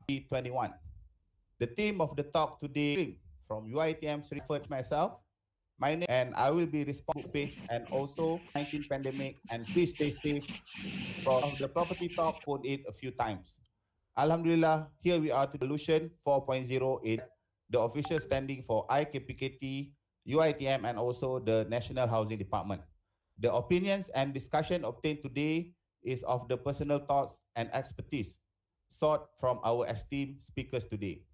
2021. The theme of the talk today from UiTM referred myself, my name, and I will be responsible page and also 19 pandemic, and please stay safe from the property talk put it a few times. Alhamdulillah, here we are to the solution 4.0 in the official standing for IKPKT, UiTM, and also the National Housing Department. The opinions and discussion obtained today is of the personal thoughts and expertise sought from our esteemed speakers today.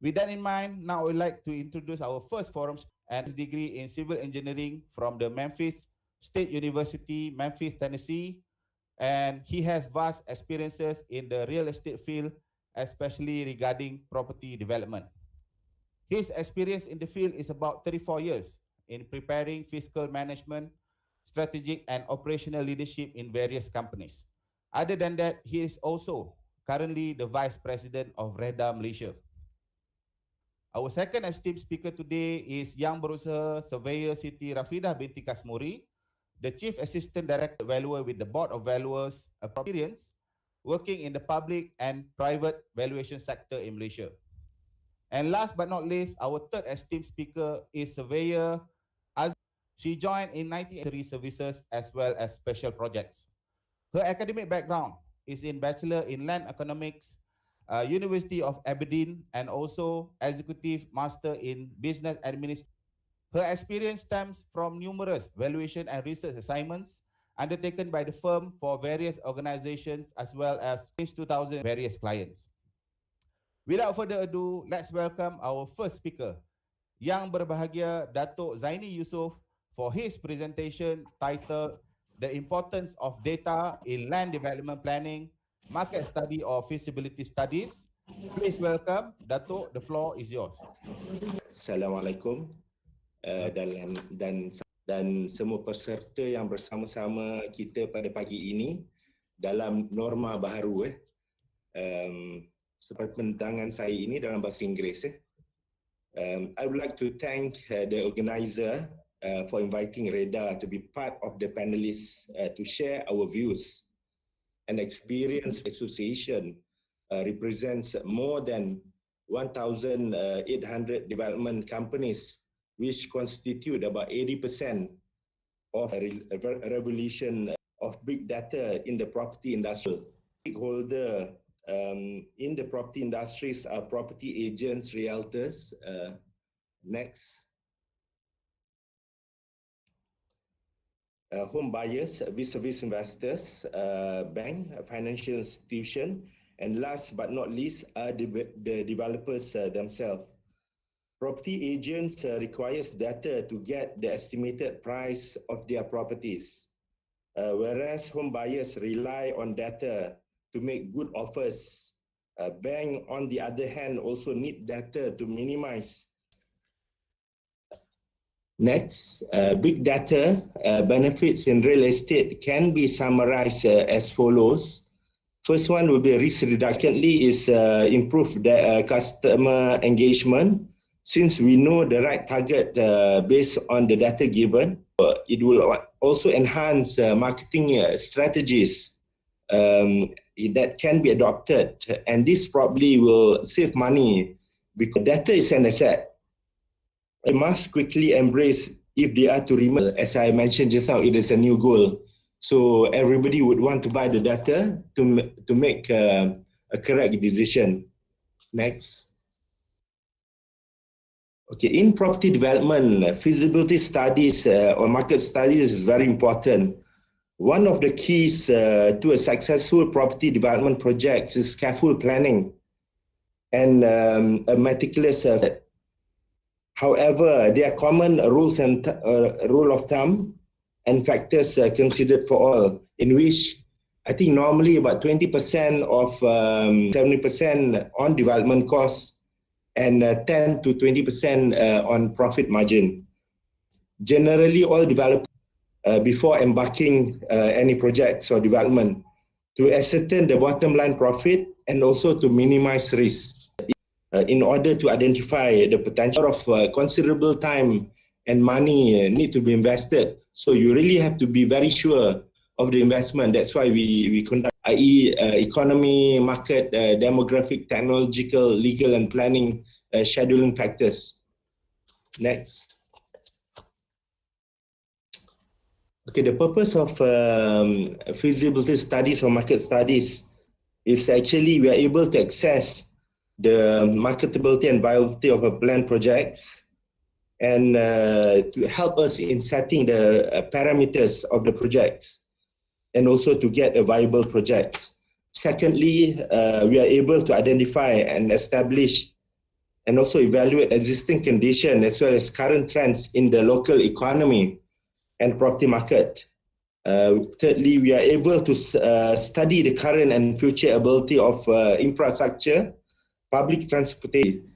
With that in mind, now I would like to introduce our first forum and his degree in civil engineering from the Memphis State University, Memphis, Tennessee. And he has vast experiences in the real estate field, especially regarding property development. His experience in the field is about 34 years in preparing fiscal management, strategic and operational leadership in various companies. Other than that, he is also currently the Vice President of REDA Malaysia. Our second esteemed speaker today is Yang Berusaha Surveyor Siti Rafidah binti Kasmuri, the Chief Assistant Director Valuer with the Board of Valuers, experience working in the public and private valuation sector in Malaysia. And last but not least, our third esteemed speaker is Surveyor Az. She joined in 1983 services as well as special projects. Her academic background is in Bachelor in Land Economics, University of Aberdeen, and also Executive Master in Business Administration. Her experience stems from numerous valuation and research assignments undertaken by the firm for various organizations as well as since 2000 various clients. Without further ado, let's welcome our first speaker, Yang Berbahagia Datuk Zaini Yusof, for his presentation titled The Importance of Data in Land Development Planning, Market Study or Feasibility Studies. Please welcome Datuk, the floor is yours. Assalamualaikum dan semua peserta yang bersama-sama kita pada pagi ini dalam norma baharu seperti penentangan saya ini dalam bahasa Inggeris. I would like to thank the organizer for inviting REDA to be part of the panelists to share our views and experience. Association represents more than 1,800 development companies, which constitute about 80% of a revolution of big data in the property industry. Stakeholder in the property industries are property agents, realtors. Next. Home buyers, vis-a-vis investors, bank, financial institution, and last but not least are the developers themselves. Property agents requires data to get the estimated price of their properties, whereas home buyers rely on data to make good offers. Bank, on the other hand, also need data to minimize. Next, big data benefits in real estate can be summarized as follows. First one will be risk reduction. Secondly is improve the customer engagement. Since we know the right target based on the data given, it will also enhance marketing strategies that can be adopted, and this probably will save money because data is an asset. They must quickly embrace if they are to remove. As I mentioned just now, it is a new goal. So everybody would want to buy the data to make a correct decision. Next. Okay, in property development, feasibility studies or market studies is very important. One of the keys to a successful property development project is careful planning and a meticulous However, there are common rules and rule of thumb and factors considered for all, in which I think normally about 20% of 70% on development costs and 10 to 20% on profit margin. Generally, all developers before embarking any projects or development to ascertain the bottom line profit and also to minimize risk. In order to identify the potential of considerable time and money need to be invested. So you really have to be very sure of the investment. That's why we conduct, i.e. Economy, market, demographic, technological, legal and planning scheduling factors. Next. Okay, the purpose of feasibility studies or market studies is actually we are able to assess the marketability and viability of a planned projects, and to help us in setting the parameters of the projects, and also to get a viable projects. Secondly, we are able to identify and establish and also evaluate existing conditions as well as current trends in the local economy and property market. Thirdly, we are able to study the current and future ability of infrastructure, public transportation.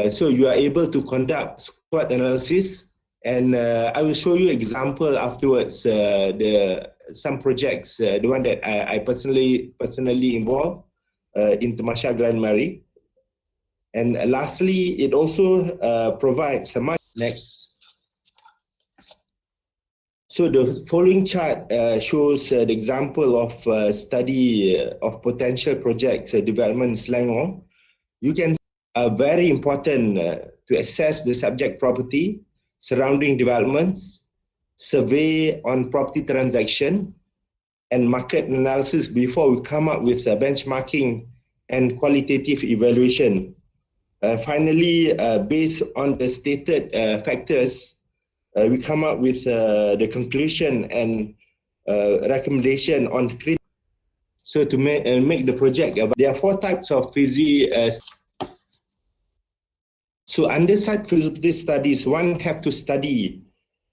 So you are able to conduct SWOT analysis, and I will show you example afterwards. Some projects, the one that I personally involved in Tamasha Glen Marie. And lastly, it also provides a much next. So the following chart shows the example of study of potential projects development in Selangor. You can see very important to assess the subject property, surrounding developments, survey on property transaction, and market analysis before we come up with benchmarking and qualitative evaluation. Finally, based on the stated factors, we come up with the conclusion and recommendation on. So to make the project, there are 4 types of So under site feasibility studies, one have to study,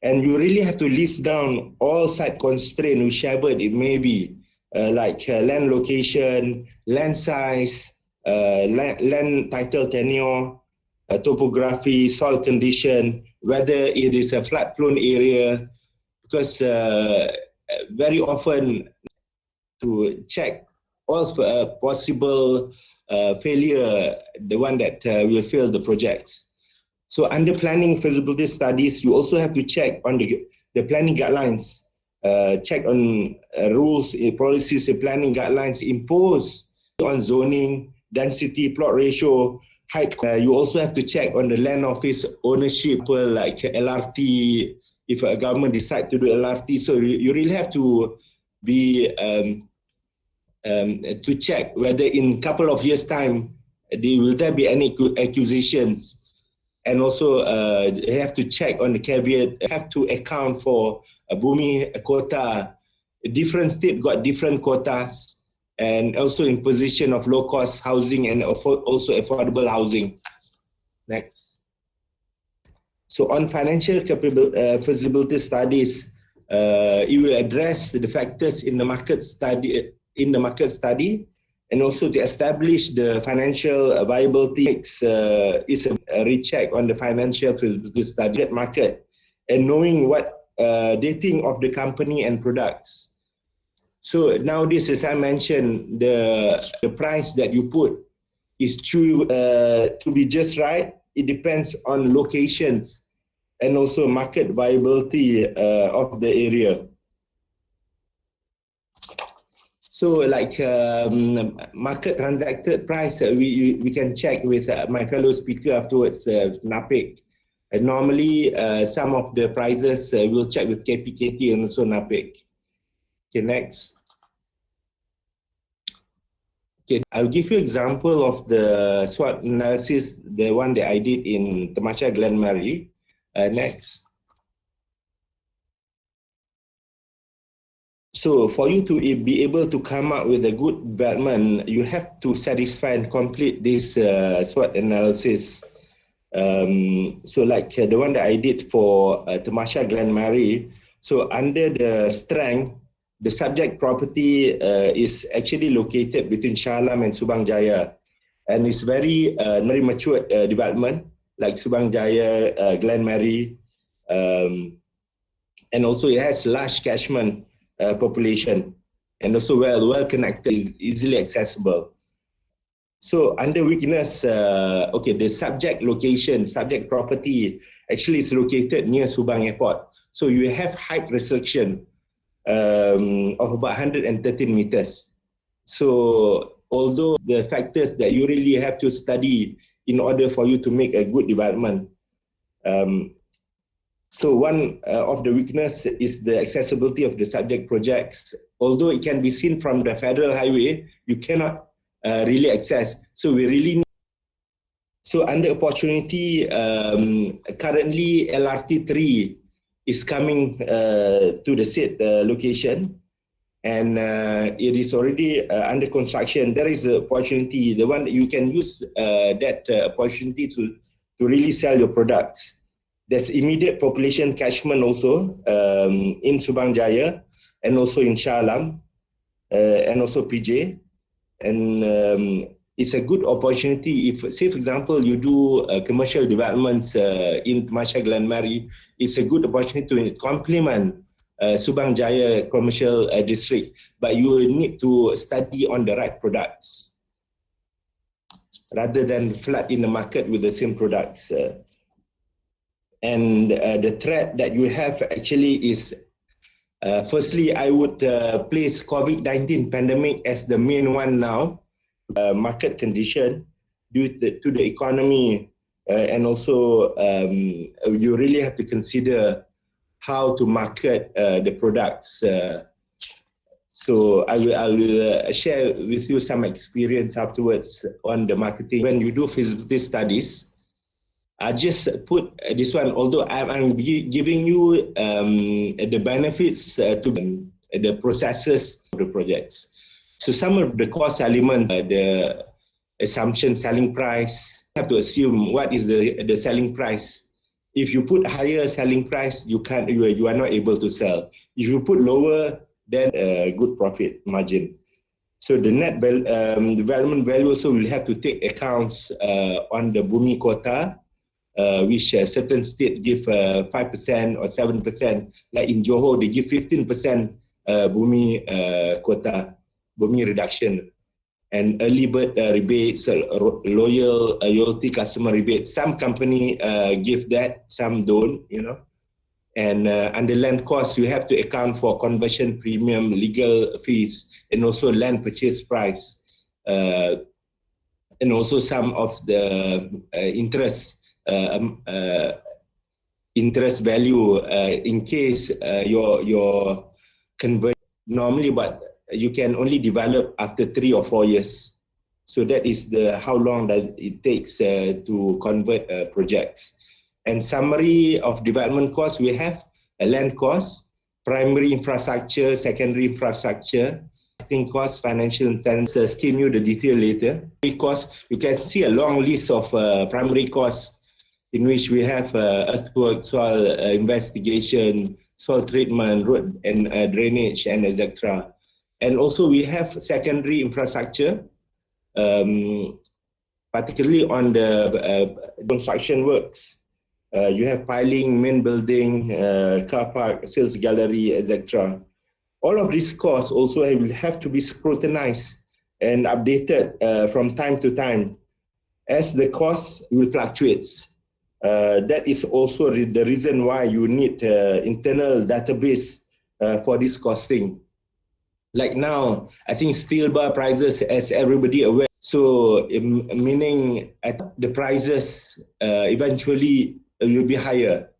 and you really have to list down all site constraints, whichever it may be, like land location, land size, land title tenure, topography, soil condition, whether it is a flood-prone area, because very often to check all possible failure, the one that will fail the projects. So under planning feasibility studies, you also have to check on the planning guidelines, check on rules, policies, and planning guidelines imposed on zoning, density, plot ratio, height. You also have to check on the land office ownership, like LRT, if a government decide to do LRT. So you really have to be to check whether in couple of years' time, will there be any accusations, and also they have to check on the caveat, have to account for a Bumi quota. Different state got different quotas, and also imposition of low-cost housing and also affordable housing. Next. So on financial feasibility studies, it will address the factors in the market study, and also to establish the financial viability. Is a recheck on the financial feasibility study market, and knowing what dating of the company and products. So nowadays, as I mentioned, the price that you put is true to be just right. It depends on locations and also market viability of the area. So like market transacted price, we can check with my fellow speaker afterwards, NAPIC. And normally, some of the prices we'll check with KPKT and also NAPIC. Okay, next. Okay, I'll give you example of the SWOT analysis, the one that I did in Tamasha Glen Marie. Next. So for you to be able to come up with a good development, you have to satisfy and complete this SWOT analysis. So like the one that I did for Tamasha Glen Marie. So under the strength, the subject property is actually located between Shah Alam and Subang Jaya, and it's very mature development like Subang Jaya, Glen Marie, and also it has large catchment population, and also well connected, easily accessible. So under weakness, okay, the subject location, subject property actually is located near Subang Airport. So you have height restriction. of about 113 meters. So although the factors that you really have to study in order for you to make a good development. So one of the weakness is the accessibility of the subject projects. Although it can be seen from the federal highway, you cannot really access. So we really need. So under opportunity, currently LRT3 is coming to the said location, and it is already under construction. There is an opportunity, the one that you can use that opportunity to really sell your products. There's immediate population catchment also in Subang Jaya and also in Shah Alam and also PJ. And it's a good opportunity if, say for example, you do commercial developments in Masya Glen Mary, it's a good opportunity to complement Subang Jaya commercial district, but you need to study on the right products rather than flood in the market with the same products. And the threat that you have actually is, firstly, I would place COVID-19 pandemic as the main one now. Market condition due to the economy, and also you really have to consider how to market the products. So I will share with you some experience afterwards on the marketing. When you do feasibility studies, I just put this one, although I'm giving you the benefits to the processes of the projects. So some of the cost elements, the assumption selling price, you have to assume what is the selling price. If you put higher selling price, you are not able to sell. If you put lower, then good profit margin. So the net development value also will have to take accounts on the Bumi quota, which certain state give 5% or 7%. Like in Johor, they give 15% Bumi quota, Bumi reduction. And early bird rebates, loyalty customer rebates. Some company give that, some don't, you know. And under land costs, you have to account for conversion premium, legal fees, and also land purchase price. And also some of the interest value in case your convert normally, but you can only develop after 3 or 4 years. So that is how long does it takes to convert projects. And summary of development costs, we have a land cost, primary infrastructure, secondary infrastructure, marketing costs, financial incentives. Give you the detail later. Cost, you can see a long list of primary costs in which we have earthwork, soil investigation, soil treatment, road and drainage, and etc. And also we have secondary infrastructure, particularly on the construction works. You have piling, main building, car park, sales gallery, etc. All of these costs also will have to be scrutinized and updated from time to time as the costs will fluctuate. That is also the reason why you need internal database for this costing. Like now, I think steel bar prices, as everybody aware, so meaning the prices eventually will be higher.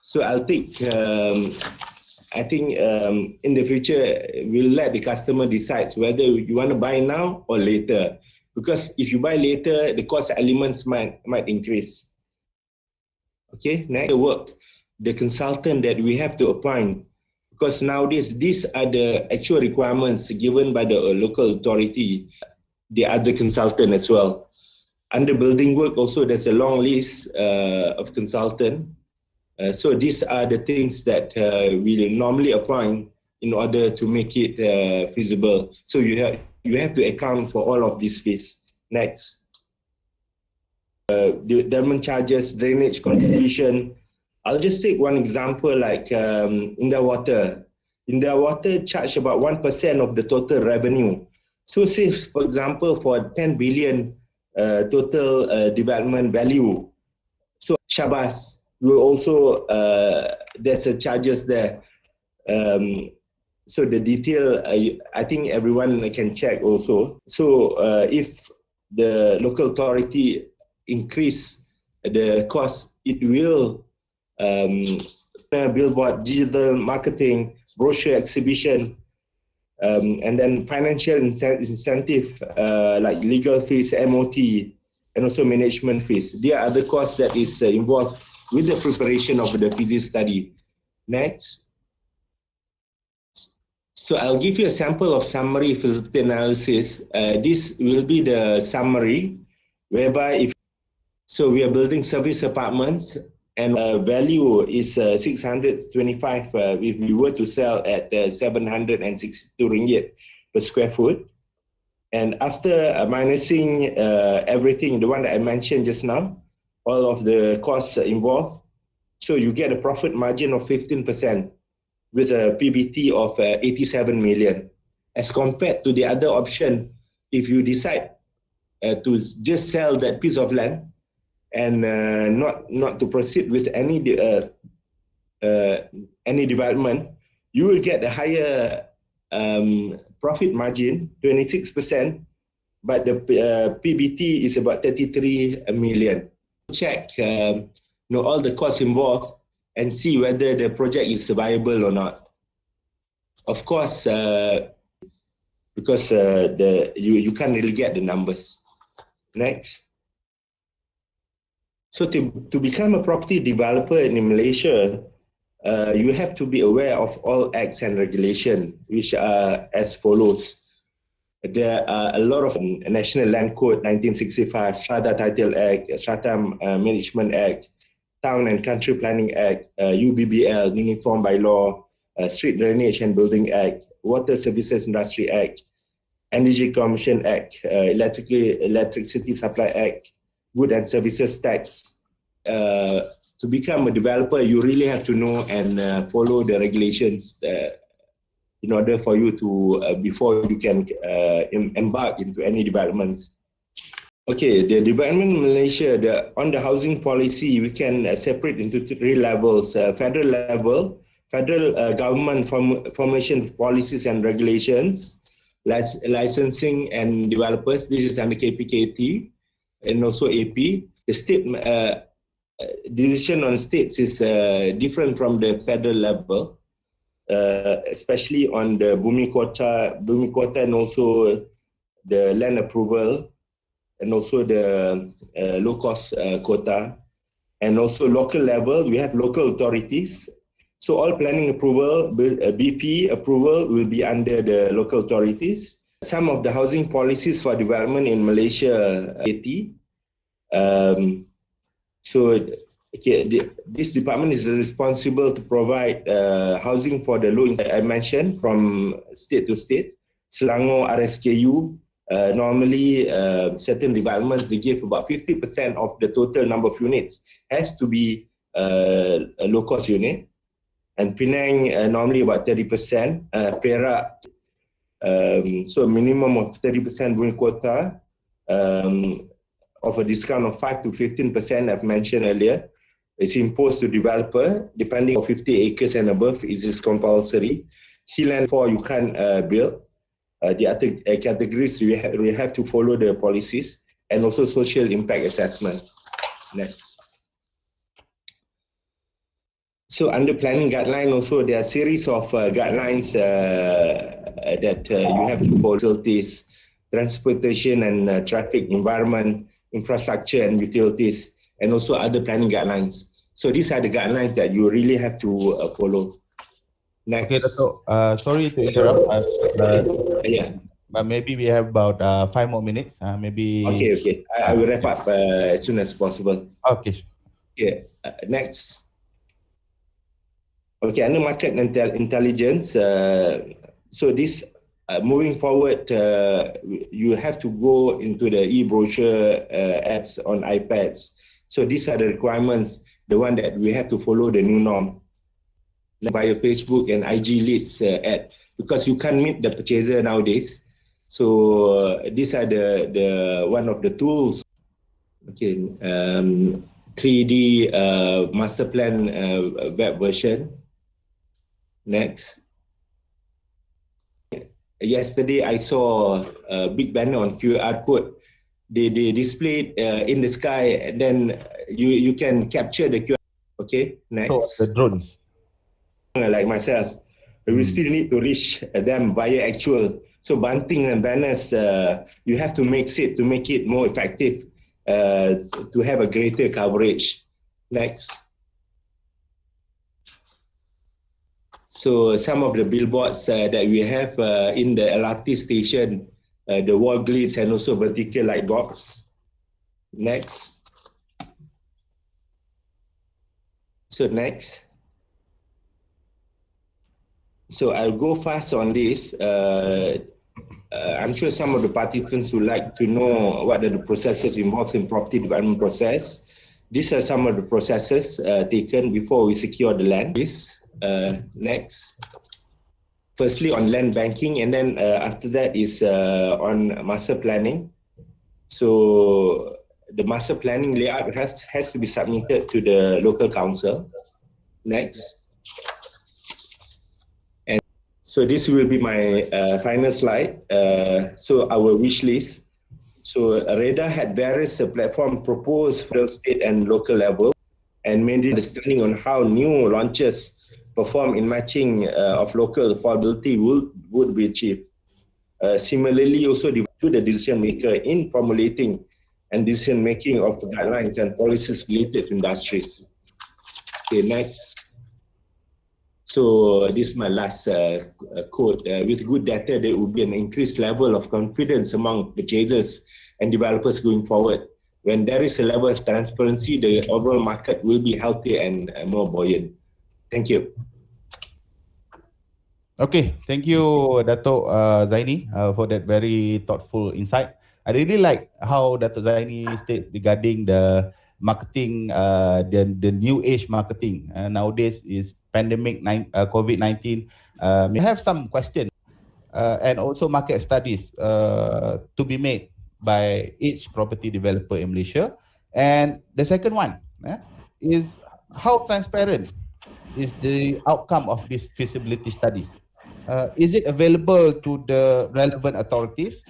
So I'll take, I think in the future, we'll let the customer decide whether you want to buy now or later. Because if you buy later, the cost elements might increase. Okay, next work, the consultant that we have to appoint. Because nowadays, these are the actual requirements given by the local authority, the other consultant as well. Under building work also, there's a long list of consultant. So these are the things that we normally appoint in order to make it feasible. So you have to account for all of these fees. Next. Development charges, drainage contribution. I'll just take one example like Indah Water. Indah Water charge about 1% of the total revenue. So say, for example, for 10 billion total development value, so Shabas will also, there's a charges there. So the detail, I think everyone can check also. So if the local authority increase the cost, it will billboard, digital marketing, brochure exhibition, and then financial incentive like legal fees, MOT, and also management fees. There are other costs that is involved with the preparation of the PZ study. Next. So I'll give you a sample of summary feasibility analysis. This will be the summary, whereby so we are building service apartments, and value is 625 if we were to sell at 762 ringgit per square foot. And after minusing everything, the one that I mentioned just now, all of the costs involved, so you get a profit margin of 15%. With a PBT of 87 million. As compared to the other option, if you decide to just sell that piece of land and not to proceed with any development, you will get a higher profit margin, 26%, but the PBT is about 33 million. Check all the costs involved and see whether the project is viable or not. Of course, because you can't really get the numbers. Next. So to become a property developer in Malaysia, you have to be aware of all acts and regulations, which are as follows. There are a lot of National Land Code 1965, Strata Title Act, Strata Management Act, Town and Country Planning Act, UBBL, Uniform by Law, Street Drainage and Building Act, Water Services Industry Act, Energy Commission Act, Electricity Supply Act, Goods and Services Tax. To become a developer, you really have to know and follow the regulations in order for you to, before you can embark into any developments. Okay, the development in Malaysia, on the housing policy, we can separate into three levels. Federal level, federal government formation policies and regulations, licensing and developers. This is under KPKT and also AP. The state decision on states is different from the federal level, especially on the Bumi Kota and also the land approval, and also the low-cost quota. And also local level, we have local authorities. So all planning approval, BP approval will be under the local authorities. Some of the housing policies for development in Malaysia, 80. This department is responsible to provide housing for the low income I mentioned from state to state. Selangor RSKU, normally certain developments, they give about 50% of the total number of units has to be a low-cost unit. And Penang, normally about 30%. Perak, so minimum of 30% Bumi quota, of a discount of 5 to 15%, I've mentioned earlier. It's imposed to developer, depending on 50 acres and above, it is compulsory. Hilland 4, you can't build. The other categories, we have to follow the policies, and also social impact assessment. Next. So under planning guideline also, there are a series of guidelines that you have to follow. Facilities, transportation and traffic, environment, infrastructure and utilities, and also other planning guidelines. So these are the guidelines that you really have to follow. Next. Okay, so sorry to interrupt. Yeah. But maybe we have about 5 more minutes. Maybe. Okay. I will wrap up as soon as possible. Okay. Okay. Next. Okay, under market intelligence. So this moving forward, you have to go into the e-brochure apps on iPads. So these are the requirements, the one that we have to follow the new norm. Via Facebook and IG leads ad, because you can't meet the purchaser nowadays. So these are the one of the tools. Okay, 3D master plan web version. Next. Yesterday, I saw a big banner on QR code. They displayed in the sky, and then you can capture the QR. Okay, next. So the drones. Like myself, we still need to reach them via actual. So bunting and banners, you have to make it more effective to have a greater coverage. Next. So some of the billboards that we have in the LRT station, the wall grids and also vertical light bulbs. Next. So next. So I'll go fast on this. I'm sure some of the participants would like to know what are the processes involved in property development process. These are some of the processes taken before we secure the land. Next. Firstly on land banking, and then after that is on master planning. So the master planning layout has to be submitted to the local council. Next. And so this will be my final slide. So our wish list. So REDA had various platform proposed for the state and local level, and mainly understanding on how new launches perform in matching of local affordability would be achieved. Similarly, also to the decision maker in formulating and decision making of guidelines and policies related to industries. Okay, next. So this is my last quote. With good data, there will be an increased level of confidence among purchasers and developers going forward. When there is a level of transparency, the overall market will be healthier and more buoyant. Thank you. Okay, thank you, Dato' Zaini, for that very thoughtful insight. I really like how Dato' Zaini states regarding the marketing, the new age marketing nowadays is pandemic COVID-19. May have some questions and also market studies to be made by each property developer in Malaysia. And the second one is how transparent is the outcome of these feasibility studies? Is it available to the relevant authorities?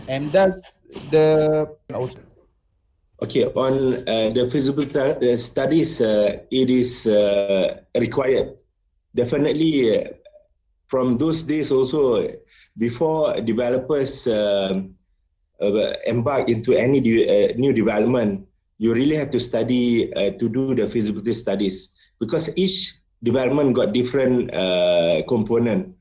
And does the also Okay, on the feasibility studies, it is required. Definitely, from those days also, before developers embark into any new development, you really have to study to do the feasibility studies, because each development got different component.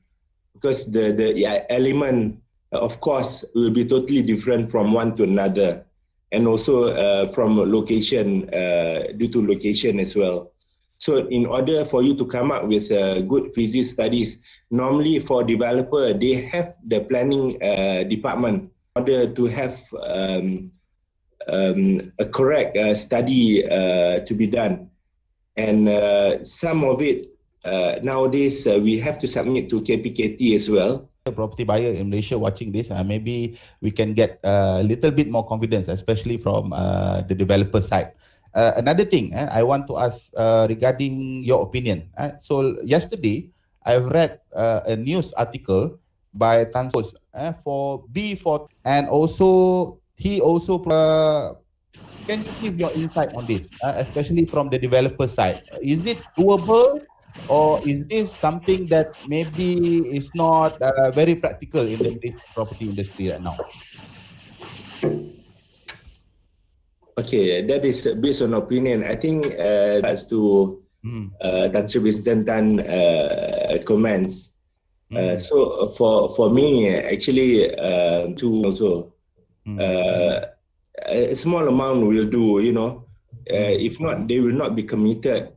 Because the element, of course, will be totally different from one to another, and also from location, due to location as well. So in order for you to come up with good feasibility studies, normally for developer, they have the planning department in order to have a correct study to be done. And some of it, nowadays, we have to submit to KPKT as well. Property buyer in Malaysia watching this, maybe we can get a little bit more confidence, especially from the developer side. Another thing I want to ask regarding your opinion. So yesterday, I've read a news article by Tan Sos for B4, and also he also can you give your insight on this, especially from the developer side? Is it doable, or is this something that maybe is not very practical in the property industry right now? Okay, that is based on opinion. I think as to Tan Sri Vincent Tan comments. So for me, actually, to also a small amount will do. You know, if not, they will not be committed.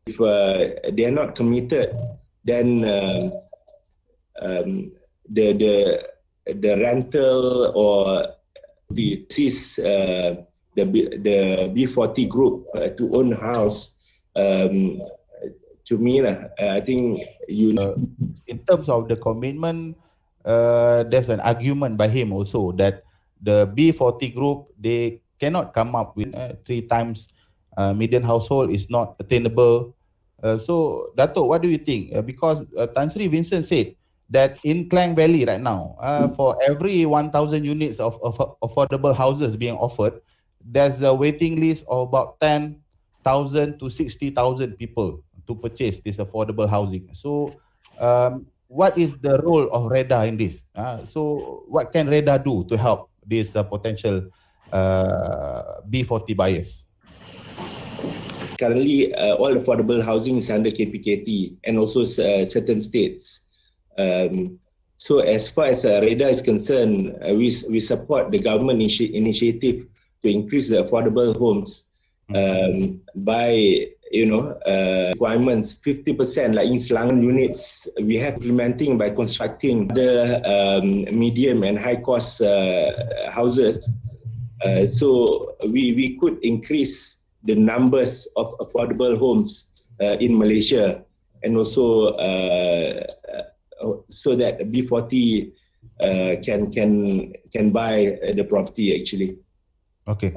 If they are not committed, then the rental or the B40 group to own house, to me, I think in terms of the commitment, there's an argument by him also that the B40 group, they cannot come up with 3 times median household is not attainable. So, Dato', what do you think? Because Tan Sri Vincent said that in Klang Valley right now, for every 1,000 units of affordable houses being offered, there's a waiting list of about 10,000 to 60,000 people to purchase this affordable housing. So, what is the role of REDA in this? So, what can REDA do to help these potential B40 buyers? Currently, all affordable housing is under KPKT and also certain states. So as far as REDA is concerned, we support the government initiative to increase the affordable homes by requirements 50%, like in Selangor units we have implementing by constructing the medium and high cost houses. So we could increase the numbers of affordable homes in Malaysia, and also so that B40 can buy the property actually. Okay.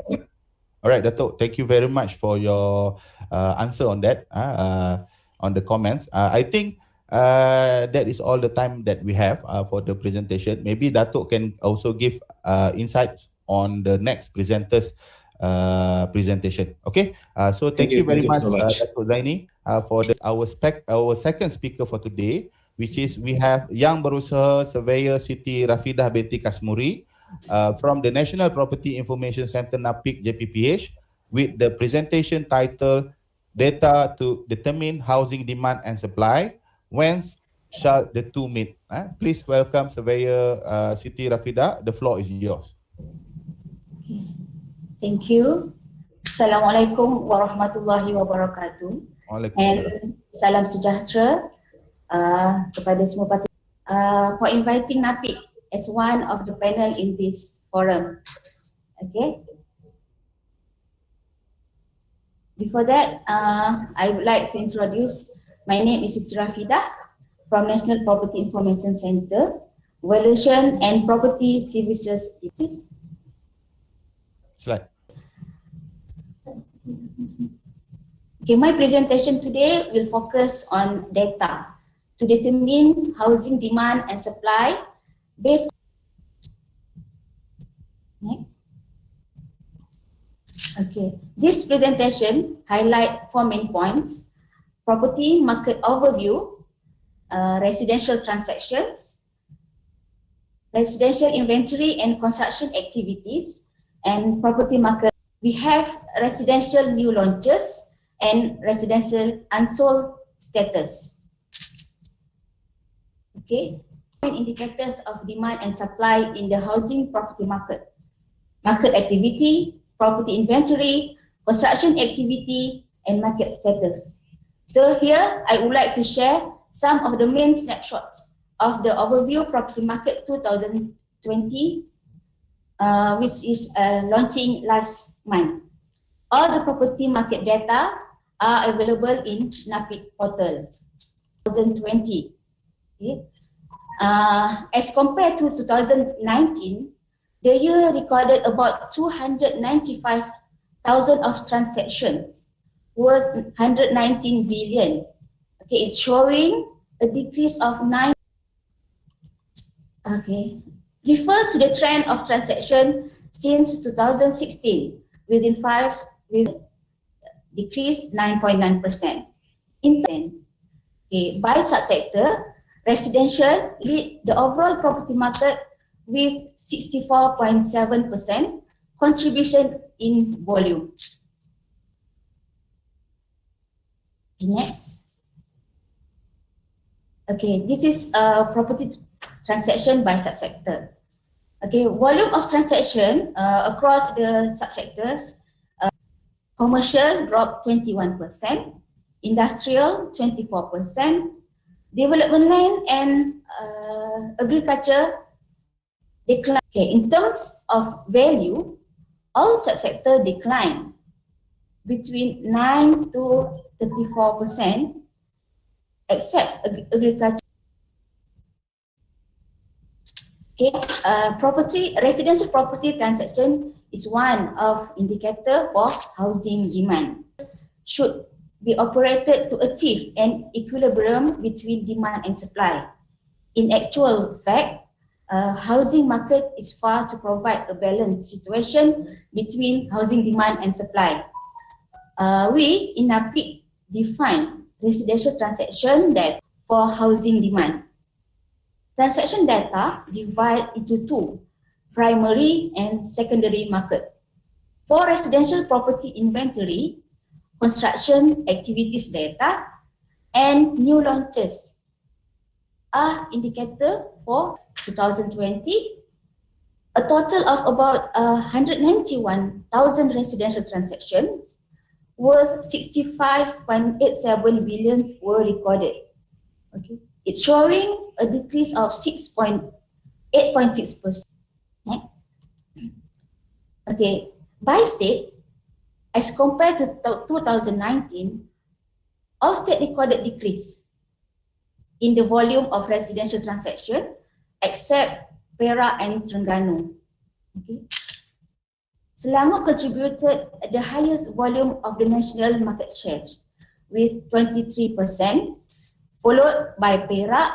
All right, Dato', thank you very much for your answer on that, on the comments. I think that is all the time that we have for the presentation. Maybe Dato' can also give insights on the next presenter's presentation. Okay, so thank you very much, so much. Dato' Zaini, for our second speaker for today, which is we have Yang Berusaha Surveyor Siti Rafidah binti Kasmuri from the National Property Information Center NAPIC JPPH, with the presentation title Data to Determine Housing Demand and Supply, When Shall the Two Meet? Please welcome Surveyor Siti Rafidah. The floor is yours. Thank you. Assalamualaikum warahmatullahi wabarakatuh. And salam sejahtera kepada semua parti for inviting NAPIC as one of the panel in this forum. Okay. Before that, I would like to introduce, my name is Siti Rafidah from National Property Information Center, Valuation and Property Services. Slide. Okay, my presentation today will focus on data to determine housing demand and supply based. Next. Okay, this presentation highlight 4 main points: property market overview, residential transactions, residential inventory and construction activities, and property market. We have residential new launches and residential unsold status. Okay, indicators of demand and supply in the housing property market: market activity, property inventory, construction activity, and market status. So here I would like to share some of the main snapshots of the overview property market 2020, which is launching last month. All the property market data are available in NAPIC portal 2020. Okay. As compared to 2019, the year recorded about 295,000 of transactions worth 119 billion. Okay, it's showing a decrease of 9. Okay, refer to the trend of transaction since 2016 within 5 with decreased 9.9%. Okay, by subsector, residential lead the overall property market with 64.7% contribution in volume. Next. Okay, this is a property transaction by subsector. Okay, volume of transaction across the subsectors. Commercial dropped 21%, industrial 24%, development land and agriculture decline. Okay, in terms of value, all subsector decline between 9 to 34%, except agriculture. Okay, residential property transaction is one of indicator for housing demand. Should be operated to achieve an equilibrium between demand and supply. In actual fact, housing market is far to provide a balanced situation between housing demand and supply. We in NAPIC define residential transaction data for housing demand. Transaction data divide into two, primary and secondary market. For residential property inventory, construction activities data, and new launches are indicator for 2020. A total of about 191,000 residential transactions worth 65.87 billion were recorded. Okay. It's showing a decrease of 8.6%. Next. Okay. By state, as compared to 2019, all states recorded decrease in the volume of residential transaction except Perak and Terengganu. Okay. Selangor contributed the highest volume of the national market share with 23%, followed by Perak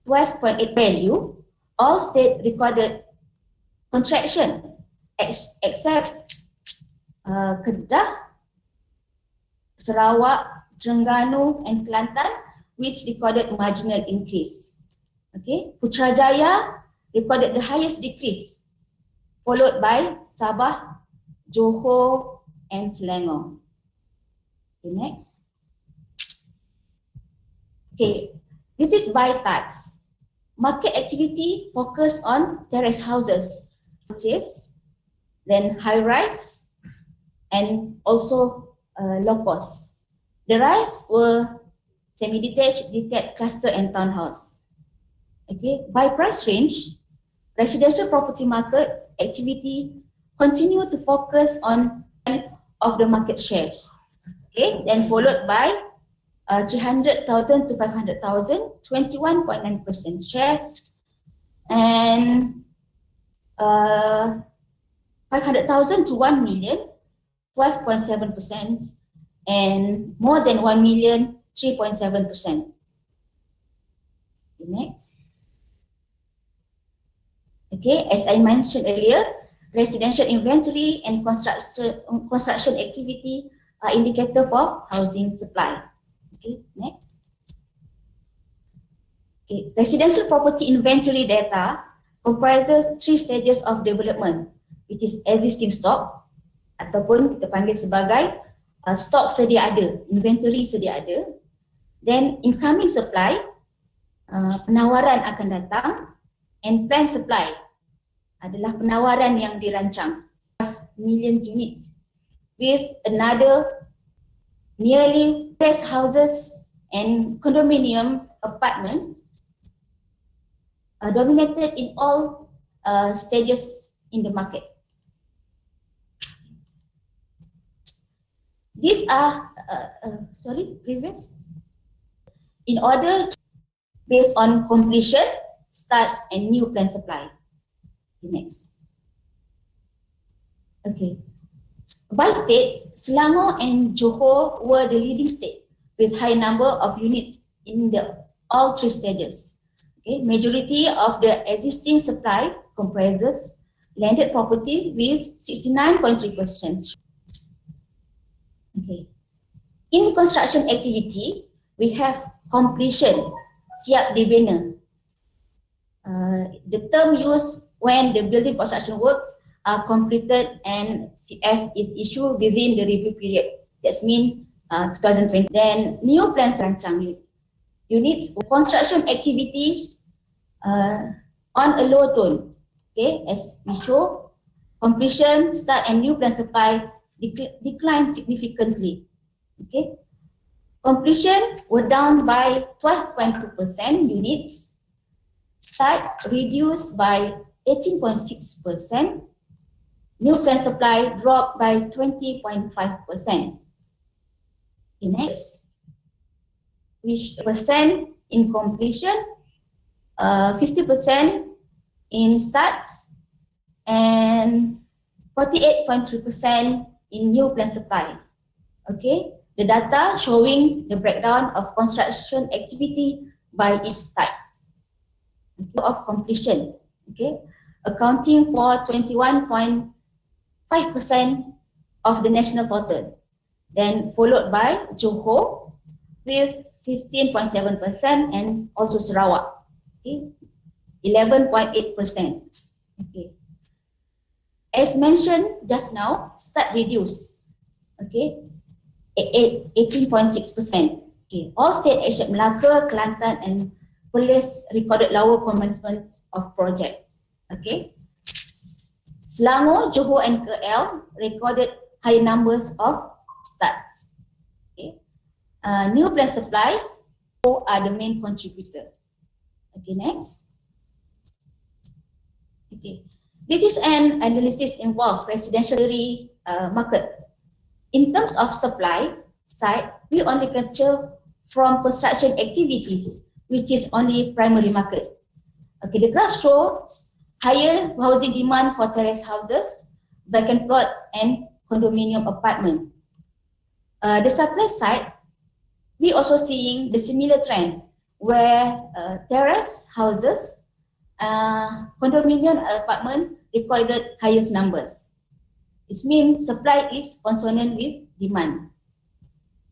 12.8 value. All states recorded contraction except Kedah, Sarawak, Terengganu and Kelantan, which recorded marginal increase. Okay, Putrajaya recorded the highest decrease, followed by Sabah, Johor and Selangor. Okay, next. Okay, this is by types. Market activity focus on terrace houses, then high-rise and also low cost. The rise were semi-detached, detached, cluster and townhouse. Okay, by price range, residential property market activity continue to focus on of the market shares. Okay, then followed by 300,000 to 500,000, 21.9% shares, and 500,000 to 1 million, 12.7%, and more than 1 million, 3.7%. Next. Okay, as I mentioned earlier, residential inventory and construction activity are indicator for housing supply. Okay, next. Okay, residential property inventory data comprises 3 stages of development, which is existing stock ataupun kita panggil sebagai stock sedia ada, inventory sedia ada. Then incoming supply, penawaran akan datang, and planned supply adalah penawaran yang dirancang, million units, with another nearly rest houses and condominium apartment dominated in all stages in the market. These are, previous. In order to, based on completion, start and new plan supply. Next. Okay. By state, Selangor and Johor were the leading state with high number of units in all 3 stages. Okay. Majority of the existing supply comprises landed properties with 69.3%. Okay. In construction activity, we have completion, siap dibina. The term used when the building construction works are completed and CF is issued within the review period. That means 2020. Then new plans rancang units, construction activities on a low tone. Okay, as we show, completion, start and new plan supply declined significantly. Okay, completion were down by 12.2% units, start reduced by 18.6%, new plan supply dropped by 20.5%. Next, which percent in completion, 50% in starts, and 48.3% in new plan supply. Okay, the data showing the breakdown of construction activity by each type of completion, okay, accounting for 21.5% of the national total, then followed by Johor with 15.7% and also Sarawak, okay, 11.8%. Okay. As mentioned just now, start reduce, okay, 18.6%. Okay. All states except Melaka, Kelantan and Perlis recorded lower commencement of project. Okay. Selangor, Johor and KL recorded high numbers of starts. Okay. New plan supply are the main contributor. Okay, next. Okay. This is an analysis involve residential market. In terms of supply side, we only capture from construction activities, which is only primary market. Okay, the graph shows higher housing demand for terrace houses, vacant plot, and condominium apartment. The supply side, we also seeing the similar trend where terrace houses, condominium apartment recorded highest numbers. This means supply is consonant with demand.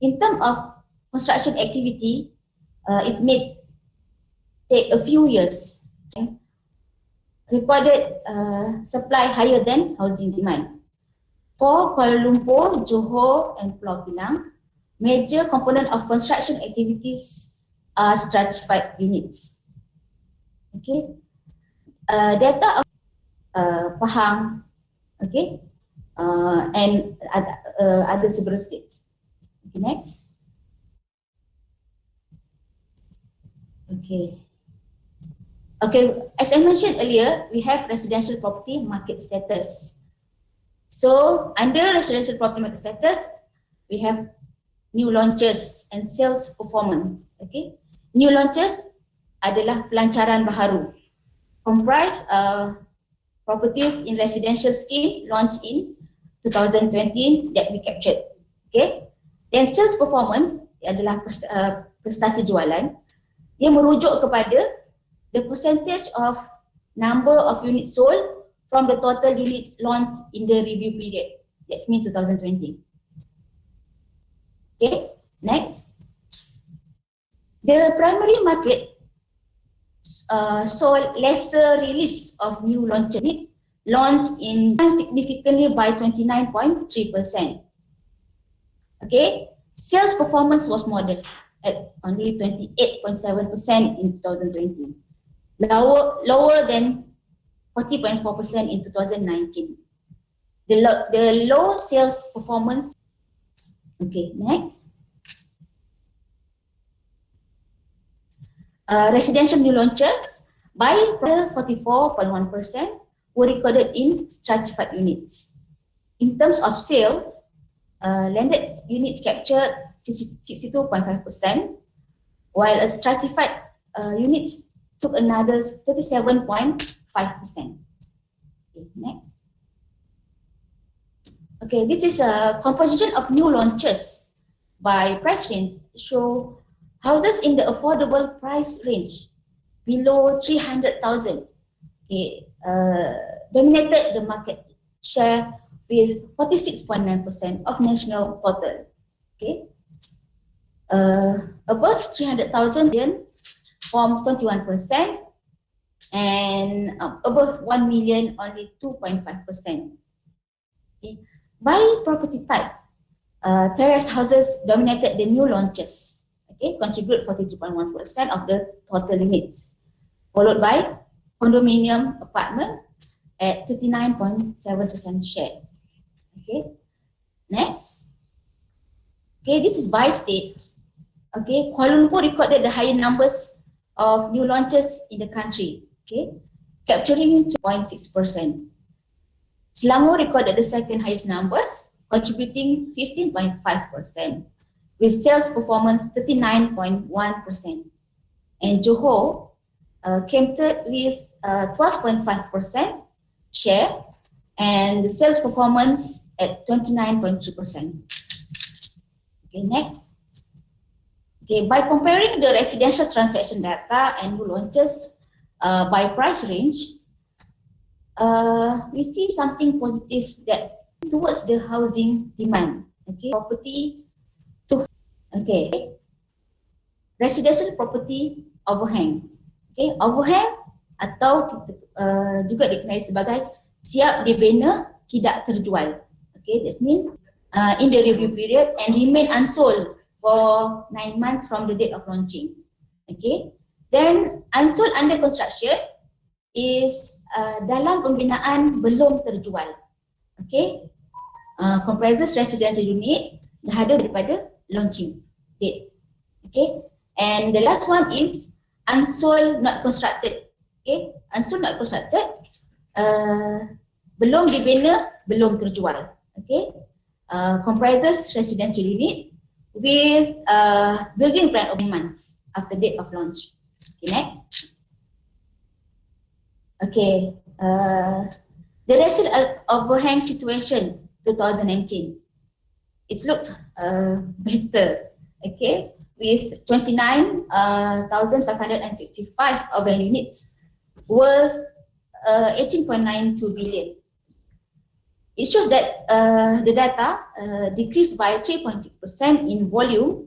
In terms of construction activity, it may take a few years. Recorded supply higher than housing demand. For Kuala Lumpur, Johor and Pulau Pinang, major component of construction activities are stratified units. Okay, data of Pahang, okay, and other several states. Okay, next. Okay. Okay, as I mentioned earlier, we have residential property market status. So under residential property market status, we have new launches and sales performance. Okay, new launches adalah pelancaran baharu. Comprise properties in residential scheme launched in 2020 that we captured. Okay, then sales performance adalah prestasi jualan. Dia merujuk kepada the percentage of number of units sold from the total units launched in the review period. That's mean 2020. Okay, next. The primary market saw lesser release of new launch units launched in significantly by 29.3%. Okay, sales performance was modest at only 28.7% in 2020, lower than 40.4% in 2019. The low sales performance. Okay, next. Residential new launches by 44.1% were recorded in stratified units. In terms of sales, landed units captured 62.5%, while a stratified units took another 37.5%. Okay, next. Okay, this is a composition of new launches by price range. Show houses in the affordable price range below 300,000. Okay, dominated the market share with 46.9% of national total. Okay, above 300,000 then form 21%, and above 1 million only 2.5%. Okay. By property type, terrace houses dominated the new launches. Okay, contribute 42.1% of the total units, followed by condominium apartment at 39.7% share. Okay, next. Okay, this is by states. Okay, Kuala Lumpur recorded the higher numbers of new launches in the country. Okay, capturing 2.6%. Selangor recorded the second highest numbers, contributing 15.5%, with sales performance 39.1%. And Johor came third with 12.5% share, and the sales performance at 29.3%. Okay, next. Okay, by comparing the residential transaction data and new launches by price range, we see something positive that towards the housing demand. Okay, property to residential property overhang. Okay, overhang atau juga dikenali sebagai siap dibina tidak terjual. Okay, that means in the review period and remain unsold for 9 months from the date of launching. Okay, then unsold under construction is dalam pembinaan belum terjual. Okay, comprises residential unit dah ada daripada launching date. Okay, and the last one is unsold not constructed. Okay, unsold not constructed belum dibina, belum terjual. Okay, comprises residential unit with building plan of 9 months after date of launch. Okay, next. Okay, the residential overhang situation 2019. It looks better. Okay, with 29,565 overhang units worth 18.92 billion. It shows that the data decreased by 3.6% in volume.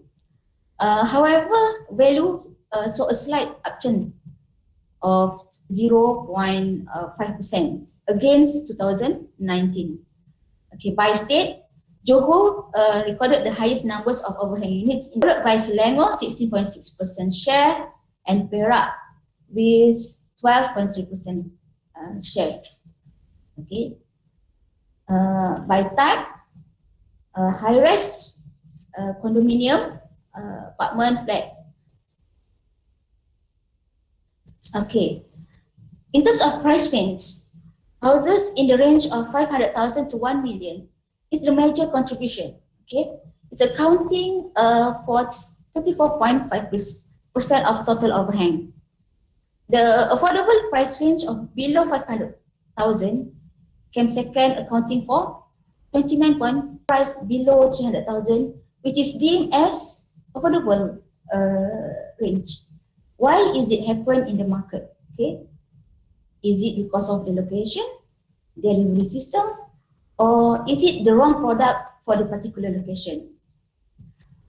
However, value saw a slight upturn of 0.5% against 2019. Okay, by state, Johor recorded the highest numbers of overhang units, followed by Selangor 16.6% share and Perak with 12.3% share. Okay. By type, high-rise condominium, apartment, flat. Okay. In terms of price range, houses in the range of 500,000 to 1 million is the major contribution. Okay, it's accounting for 34.5% of total overhang. The affordable price range of below 500,000 came second, accounting for 29% price below 300,000, which is deemed as affordable range. Why is it happen in the market? Okay, is it because of the location, delivery system, or is it the wrong product for the particular location?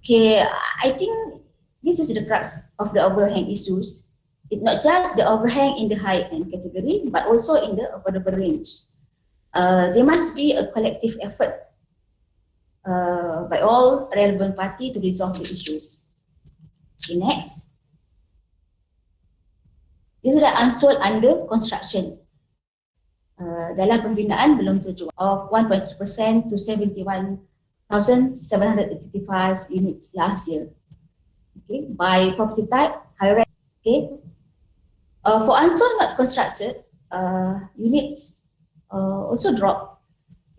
Okay, I think this is the crux of the overhang issues. It's not just the overhang in the high-end category, but also in the affordable range. There must be a collective effort by all relevant parties to resolve the issues. Okay, next. This is the unsold under construction. Dalam pembinaan belum terjual of 1.3% to 71,785 units last year. Okay, by property type, high-rise. Okay, for unsold not constructed units also dropped.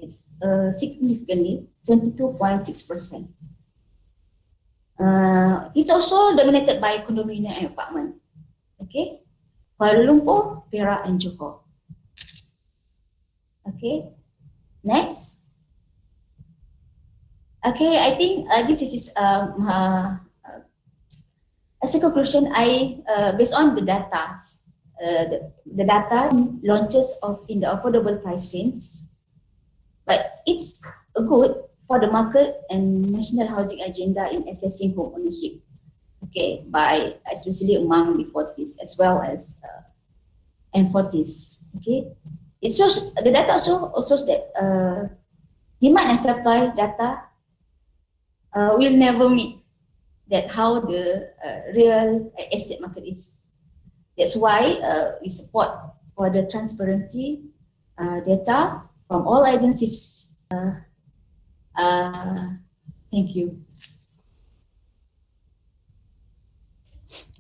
It's significantly 22.6%. It's also dominated by condominium and apartment. Okay, Kuala Lumpur, Perak, and Johor. Okay, next. Okay, I think this is as a conclusion. Based on the data, the data launches in the affordable price range, but it's good for the market and national housing agenda in assessing home ownership. Okay, by especially among the 40s as well as M40s. Okay, it shows the data also that demand and supply data will never meet that how the real estate market is. That's why we support for the transparency data from all agencies. Thank you.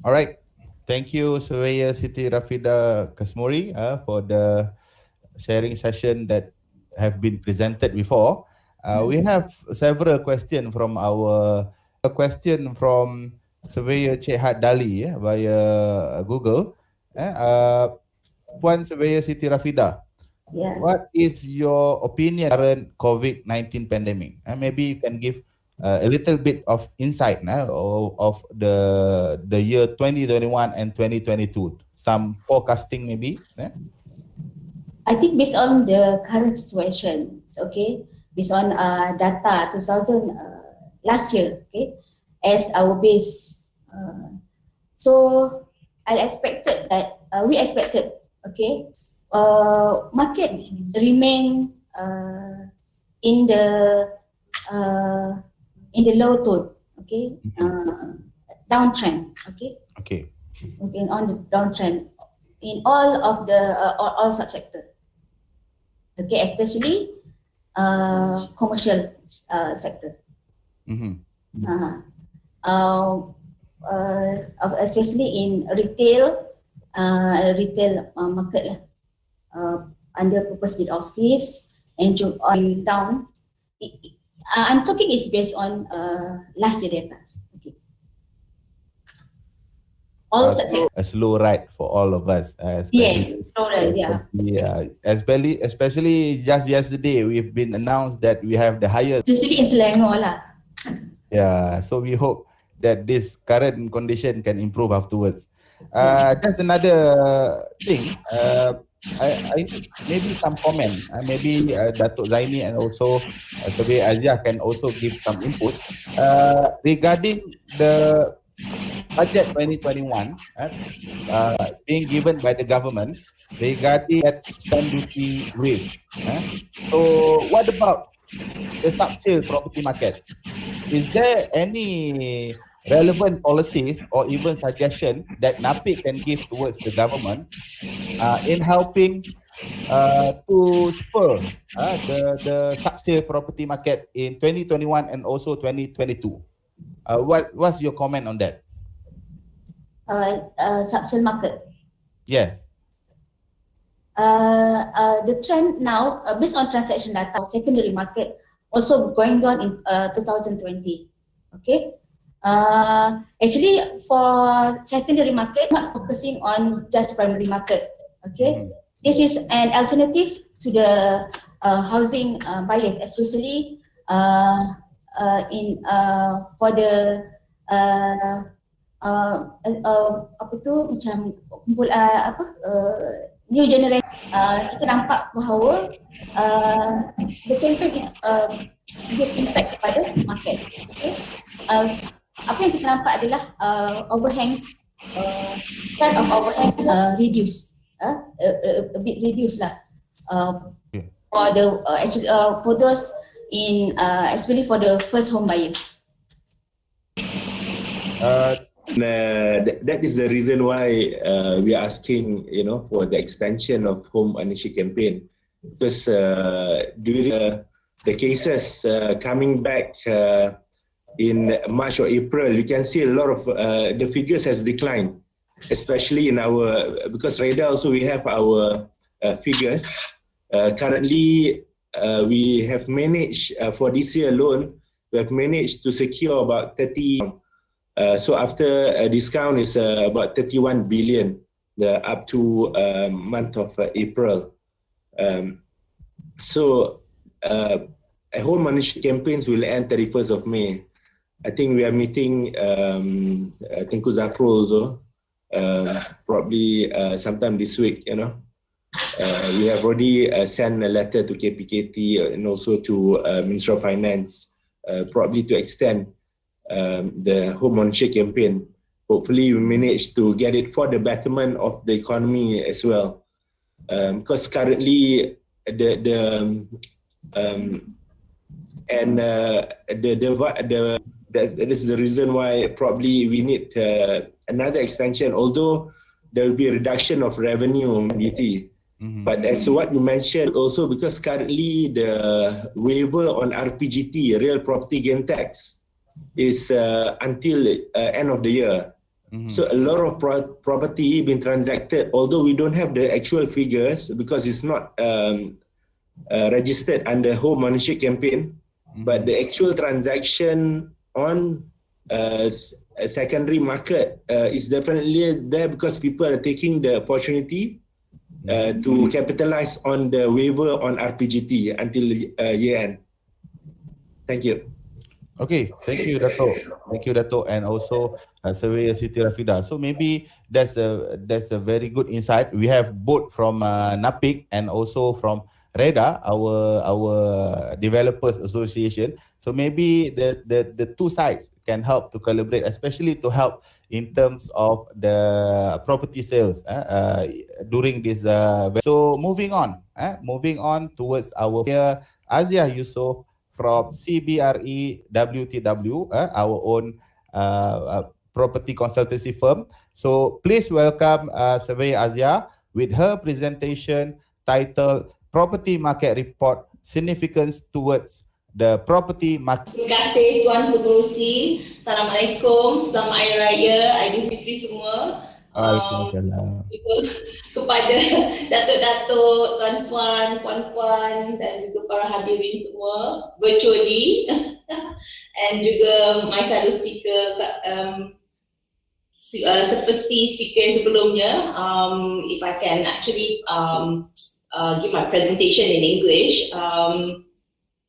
All right. Thank you, Surveyor Siti Rafida Kasmuri, for the sharing session that have been presented before. We have several questions from a question from Surveyor Cik Had Dali via Google. Puan Surveyor Siti Rafida, what is your opinion on current COVID-19 pandemic? Maybe you can give a little bit of insight of the year 2021 and 2022. Some forecasting maybe. I think based on the current situation, okay, based on data 2000 last year, okay, as our base. So we expected, okay, market remain in the low tone, okay, downtrend, okay, on the downtrend in all of the all subsector, okay, especially commercial sector. Especially in retail market under purpose built office and down. I'm talking is based on last year data. Okay. A slow ride for all of us. Yes, slow ride, yeah. Yeah, especially just yesterday we've been announced that we have the highest. Especially in Selangor lah. Yeah, so we hope that this current condition can improve afterwards. That's another thing. I maybe some comment. Maybe Datuk Zaini and also Surveyor Aziah can also give some input regarding the budget 2021 being given by the government regarding that stamp duty waive. So what about the sub-sale property market? Is there any relevant policies or even suggestion that NAPIC can give towards the government in helping to spur the sub-sale property market in 2021 and also 2022? What's your comment on that? Sub-sale market? Yes. The trend now, based on transaction data, secondary market also going down in 2020. Okay. Actually, for secondary market, not focusing on just primary market. Okay. This is an alternative to the housing buyers, especially for the new generation. Kita nampak bahawa the campaign is give impact kepada market. Okay. Apa yang kita nampak adalah overhang, trend of overhang reduce, a bit reduce lah for the for those in especially for the first home buyers. That is the reason why we are asking, for the extension of home ownership campaign, because during the cases coming back in March or April, you can see a lot of the figures has declined, especially in because right now also we have our figures. Currently, we have managed for this year alone, we have managed to secure about 30. So after a discount is about 31 billion up to month of April. So home ownership campaigns will end 31st of May. I think we are meeting Tengku Zafrul also, probably sometime this week, We have already sent a letter to KPKT and also to Minister of Finance, probably to extend the home ownership campaign. Hopefully we manage to get it for the betterment of the economy as well. Because currently this is the reason why probably we need another extension, although there will be a reduction of revenue duty. But as what you mentioned also, because currently the waiver on RPGT, real property gain tax, is until end of the year. So a lot of property been transacted, although we don't have the actual figures because it's not registered under home ownership campaign, but the actual transaction on a secondary market is definitely there because people are taking the opportunity to capitalize on the waiver on RPGT until year end. Thank you. Okay, thank you, Dato'. Thank you, Dato', and also Surveyor Siti Rafida. So maybe that's a very good insight. We have both from NAPIC and also from REDA, our developers association. So maybe the two sides can help to collaborate, especially to help in terms of the property sales during this. So moving on towards our Azia Yusof from CBRE WTW, our own property consultancy firm. So please welcome Surveyor Azia with her presentation titled Property Market Report Significance Towards the Property Market. Terima kasih Tuan Pengerusi. Assalamualaikum, selamat Hari Raya, Aidilfitri semua. Kepada datuk-datuk, tuan-tuan, puan-puan dan juga para hadirin semua virtually and juga my fellow speaker seperti speaker sebelumnya, if I can actually give my presentation in English.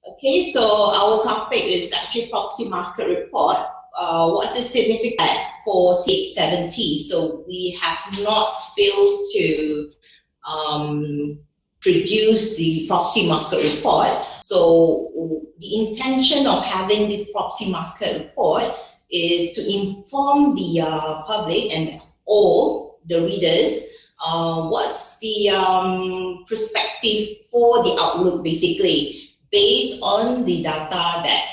Okay, so our topic is actually property market report. What's the significance for 670? So we have not failed to produce the property market report. So the intention of having this property market report is to inform the public and all the readers what's the perspective for the outlook, basically based on the data that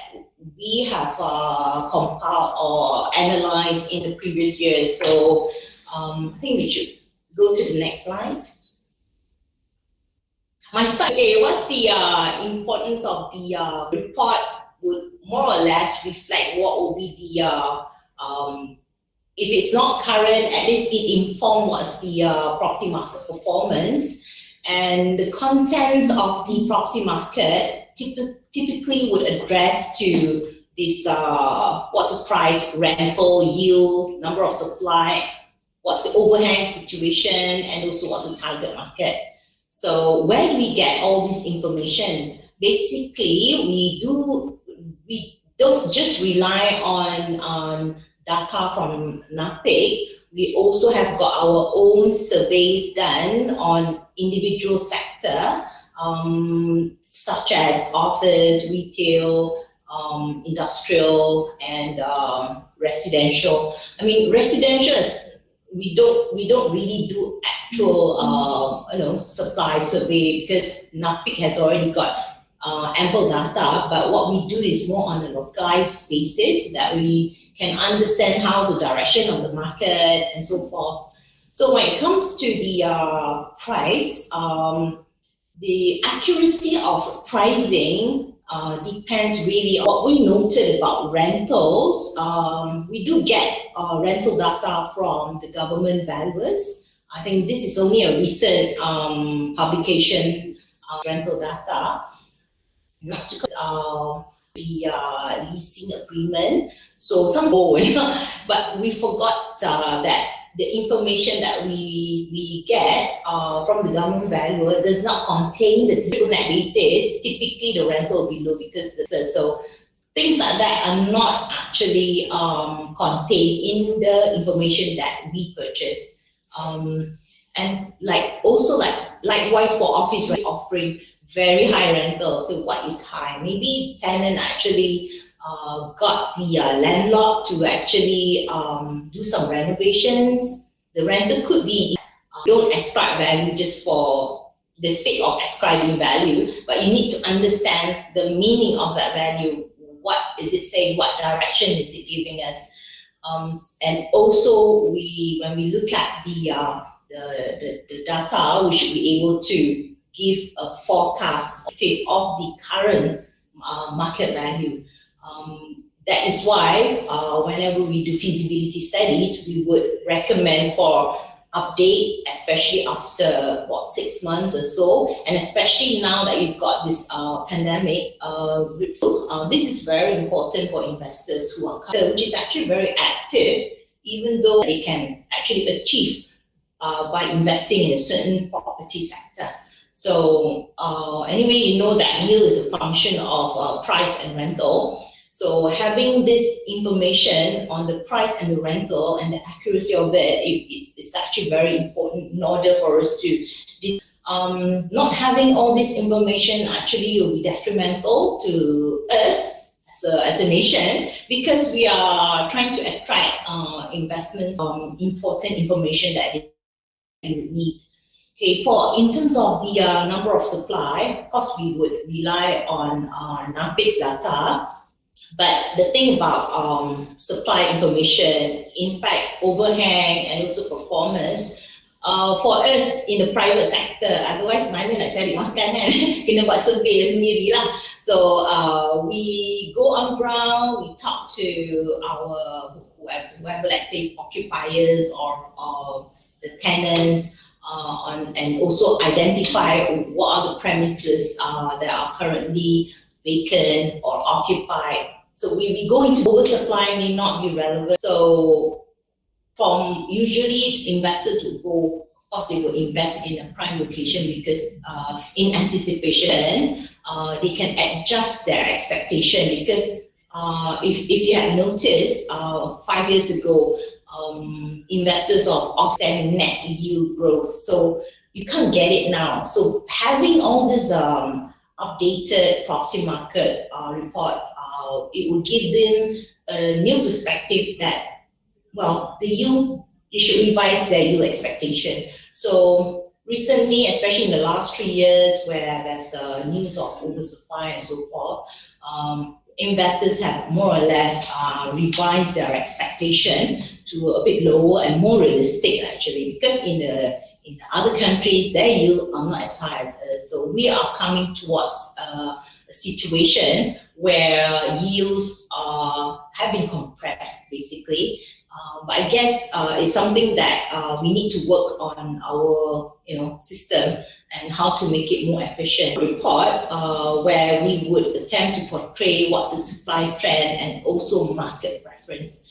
we have compiled or analyzed in the previous years. So I think we should go to the next slide. Okay, what's the importance of the report would more or less reflect what will be the, if it's not current, at least it informs what's the property market performance. And the contents of the property market typically would address to this, what's the price, rental, yield, number of supply, what's the overhang situation, and also what's the target market. So where do we get all this information? Basically, we don't just rely on data from NAPIC. We also have got our own surveys done on individual sector, such as office, retail, industrial, and residential. I mean, residential is, we don't really do actual supply survey because NAPIC has already got ample data. But what we do is more on a localized basis, that we can understand how's the direction of the market and so forth. So when it comes to the price, the accuracy of pricing depends really on what we noted about rentals. We do get rental data from the government valuers. I think this is only a recent publication rental data, not because the leasing agreement. So some but we forgot that the information that we get from the government valuer does not contain the typical net basis. Typically, the rental will be low because so things like that are not actually contained in the information that we purchase. And likewise for office, right, offering very high rental. So what is high? Maybe tenant actually got the landlord to actually do some renovations. The rental could be, don't ascribe value just for the sake of ascribing value, but you need to understand the meaning of that value. What is it saying? What direction is it giving us? And also, when we look at the data, we should be able to give a forecast of the current market value. That is why whenever we do feasibility studies, we would recommend for update, especially after 6 months or so, and especially now that you've got this pandemic. This is very important for investors who are, which is actually very active, even though they can actually achieve by investing in a certain property sector. So anyway, you know that yield is a function of price and rental. So having this information on the price and the rental and the accuracy of it is actually very important in order for us to. Not having all this information actually will be detrimental to us as a nation, because we are trying to attract investments, important information that they would need. Okay, in terms of the number of supply, of course we would rely on NAPIC's data, but the thing about supply information, in fact, overhang and also performance, for us in the private sector, otherwise mana nak cari makan kan, kena buat survey sendiri lah. So we go on ground, we talk to our whoever, let's say occupiers or the tenants, and also identify what are the premises that are currently vacant or occupied. So we go into oversupply may not be relevant. So usually investors will go, of course they will invest in a prime location because in anticipation, they can adjust their expectation, because if you had noticed 5 years ago, investors are offsetting net yield growth, so you can't get it now. So having all this updated property market report, it will give them a new perspective that, well, the yield, you should revise their yield expectation. So recently, especially in the last 3 years, where there's news of oversupply and so forth, investors have more or less revised their expectation to a bit lower and more realistic actually, because in other countries, their yield are not as high as us. So we are coming towards a situation where yields have been compressed basically. But I guess it's something that we need to work on our system and how to make it more efficient. Report where we would attempt to portray what's the supply trend and also market preference.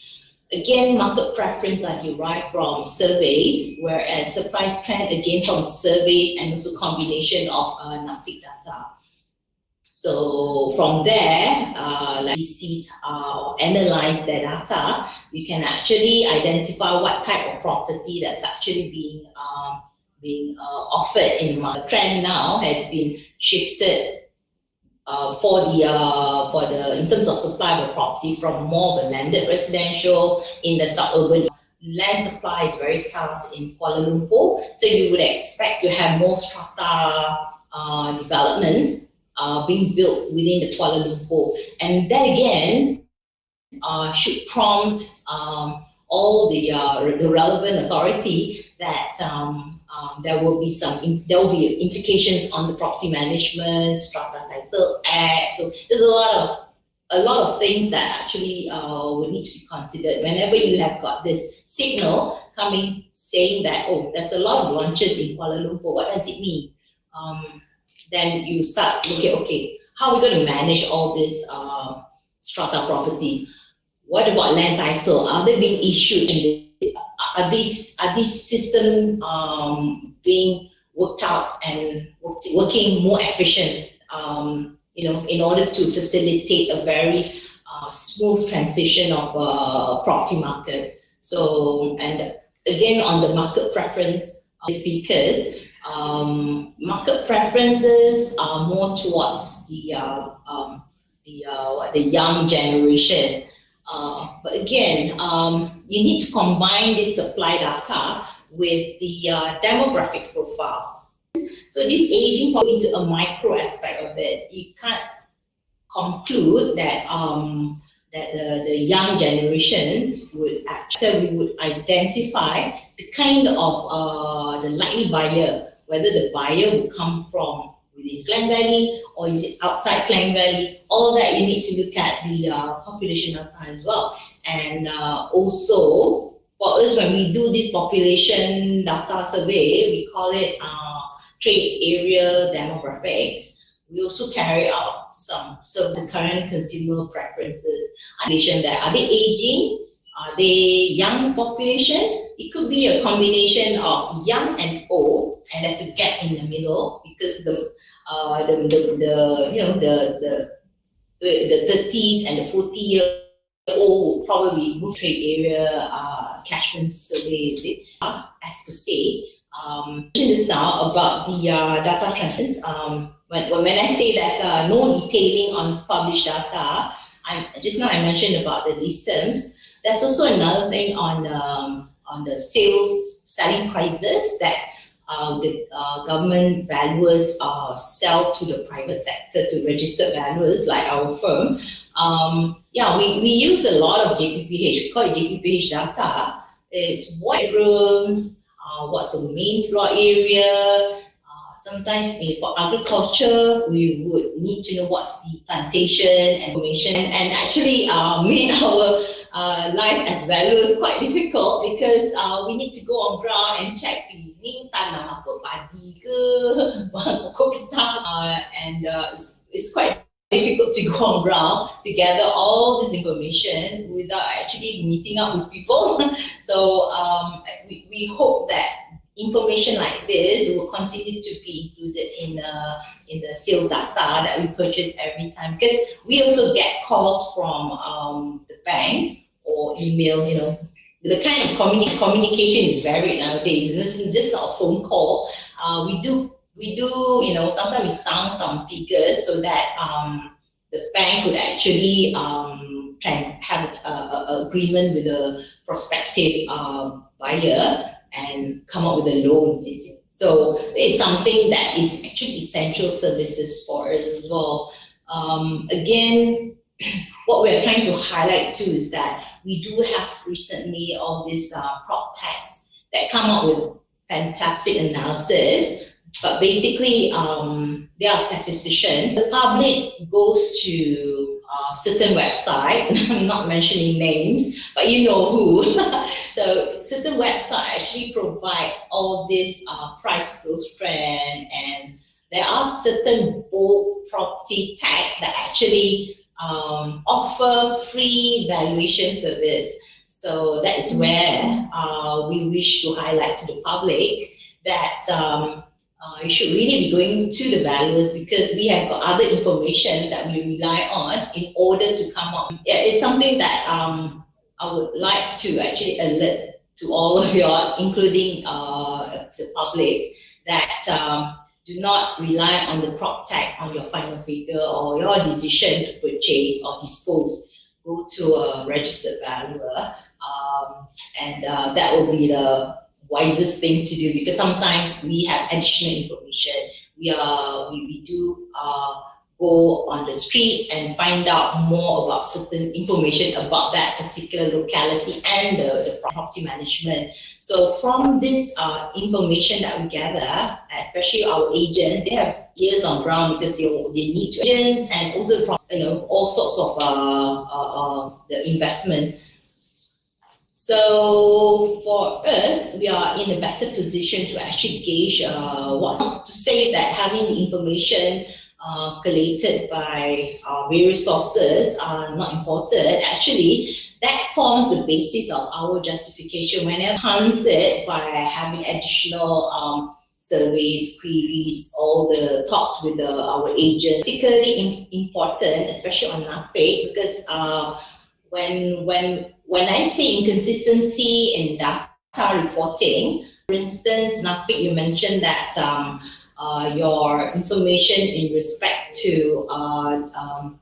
Again, market preference are derived from surveys, whereas supply trend again from surveys and also combination of NAPIC data. So from there, like VCs or analyze their data, we can actually identify what type of property that's actually being offered in the market. Trend now has been shifted for the in terms of supply of property from more of a landed residential in the suburban. Land supply is very scarce in Kuala Lumpur, so you would expect to have more strata developments being built within the Kuala Lumpur, and that again should prompt all the relevant authority that there will be implications on the property management, strata title act. So there's a lot of things that actually will need to be considered whenever you have got this signal coming saying that, oh, there's a lot of launches in Kuala Lumpur. What does it mean? Then you start looking, okay, how are we going to manage all this strata property? What about land title? Are they being issued in this? Are these systems being worked out and working more efficient? In order to facilitate a very smooth transition of property market. So, and again on the market preference, is because market preferences are more towards the young generation. But again, you need to combine this supply data with the demographics profile. So this aging into a micro aspect of it. You can't conclude that the young generations would actually identify the kind of the likely buyer, whether the buyer will come from within Klang Valley or is it outside Klang Valley. All that you need to look at the population data as well. And also for us, when we do this population data survey, we call it trade area demographics. We also carry out some the current consumer preferences. Are they aging? Are they young population? It could be a combination of young and old, and there's a gap in the middle because the the 30s and the 40-year-old will probably move trade area catchment survey, is it? As per se. Mentioned this now about the data transfers. When I say there's no detailing on published data, just now I mentioned about the lease terms. There's also another thing on the selling prices that the government valuers sell to the private sector, to registered valuers like our firm. We use a lot of JPPH. We call it JPPH data. It's what rooms, what's the main floor area. Sometimes for agriculture, we would need to know what's the plantation information, and actually made our life as valuers quite difficult because we need to go on ground and check ini tanam apa, padi ke, pokok ketang, and it's quite difficult to go on ground to gather all this information without actually meeting up with people. So we hope that information like this will continue to be included in the sales data that we purchase every time, because we also get calls from the banks or email. The kind of communication is varied nowadays. This is just not a phone call. We do sometimes we sound some figures so that the bank would actually have an agreement with a prospective buyer and come up with a loan. So it's something that is actually essential services for us as well. Again, what we're trying to highlight too is that we do have recently all these prop techs that come up with fantastic analysis, but basically they are statisticians. The public goes to certain website, I'm not mentioning names, but you know who. So certain websites actually provide all this price growth trend, and there are certain bold property tag that actually offer free valuation service. So that is where we wish to highlight to the public that you should really be going to the valuers, because we have got other information that we rely on in order to come up. It's something that I would like to actually alert to all of you, including the public, that do not rely on the prop tag on your final figure or your decision to purchase or dispose. Go to a registered valuer, and that will be the wisest thing to do, because sometimes we have additional information. We do go on the street and find out more about certain information about that particular locality and the property management. So from this information that we gather, especially our agents, they have ears on ground because they need to agents and also all sorts of the investment. So for us, we are in a better position to actually gauge what to say that having the information collated by various sources are not important. Actually, that forms the basis of our justification whenever enhance it by having additional surveys, queries, all the talks with our agents. Particularly important, especially on NAPIC, because when I say inconsistency in data reporting, for instance, NAPIC, you mentioned that your information in respect to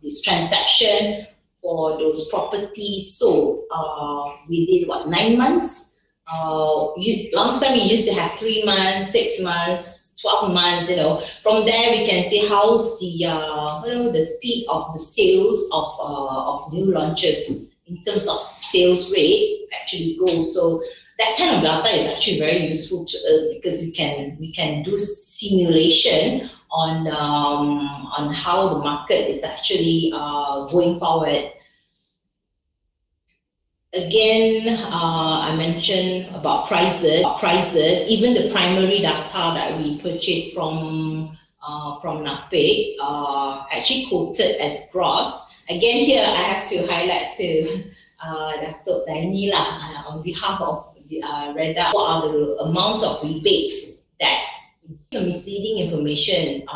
this transaction for those properties sold within 9 months? Last time we used to have 3 months, 6 months, 12 months. From there we can see how's the speed of the sales of new launches in terms of sales rate actually goes. So that kind of data is actually very useful to us, because we can do simulation on how the market is actually going forward. Again, I mentioned about prices. Even the primary data that we purchase from NAPIC actually quoted as gross. Again, here I have to highlight to Datuk Zaini on behalf of Reda, what are the amount of rebates that misleading information.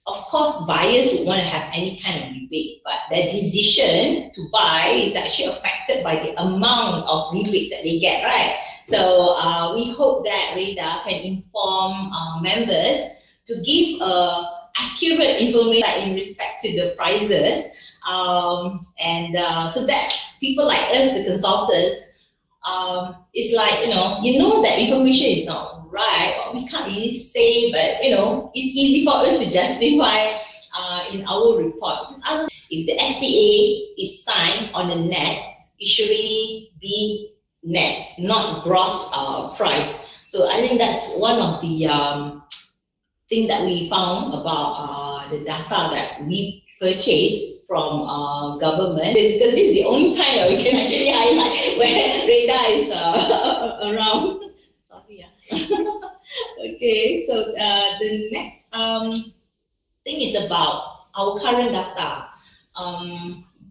of course, buyers would want to have any kind of rebates, but their decision to buy is actually affected by the amount of rebates that they get, right? So we hope that Radar can inform members to give accurate information in respect to the prices, so that people like us, the consultants, it's like, you know that information is not right, or we can't really say, but it's easy for us to justify in our report. Because if the SPA is signed on a net, it should really be net, not gross price. So I think that's one of the thing that we found about the data that we purchased from government, is because this is the only time that we can actually highlight where Radar is around. Sorry, okay, so the next thing is about our current data.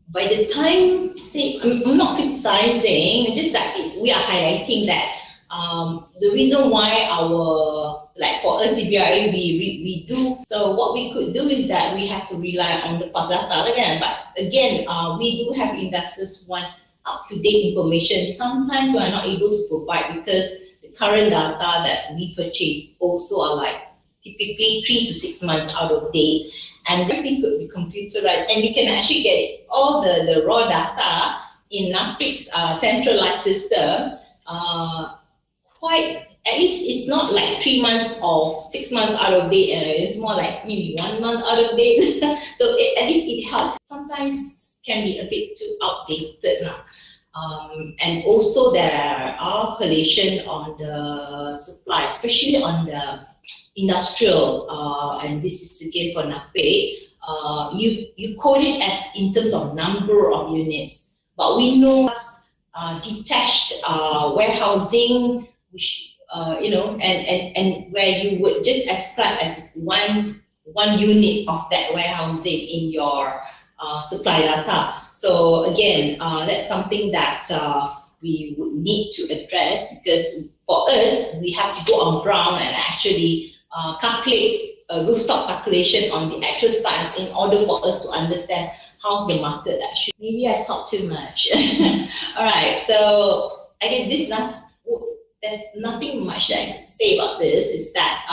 By the time, I'm not criticizing, just that we are highlighting that the reason why for us, CBRE, we do, so what we could do is that we have to rely on the past data again, but again, we do have investors want up-to-date information. Sometimes we are not able to provide because the current data that we purchase also are like typically 3 to 6 months out of date, and everything could be computerized, and you can actually get all the raw data in NAPIC's centralized system. At least it's not like 3 months or 6 months out of date, it's more like maybe 1 month out of date. So at least it helps. Sometimes can be a bit too outdated now. And also there are correlation on the supply, especially on the industrial, and this is again for NAPIC. You code it as in terms of number of units, but we know detached warehousing, which and where you would just ascribe as one unit of that warehousing in your supply data. So again, that's something that we would need to address, because for us, we have to go on ground and actually calculate a rooftop calculation on the actual size in order for us to understand how's the market actually. Maybe I talked too much. All right, so again, there's nothing much that I can say about this, is that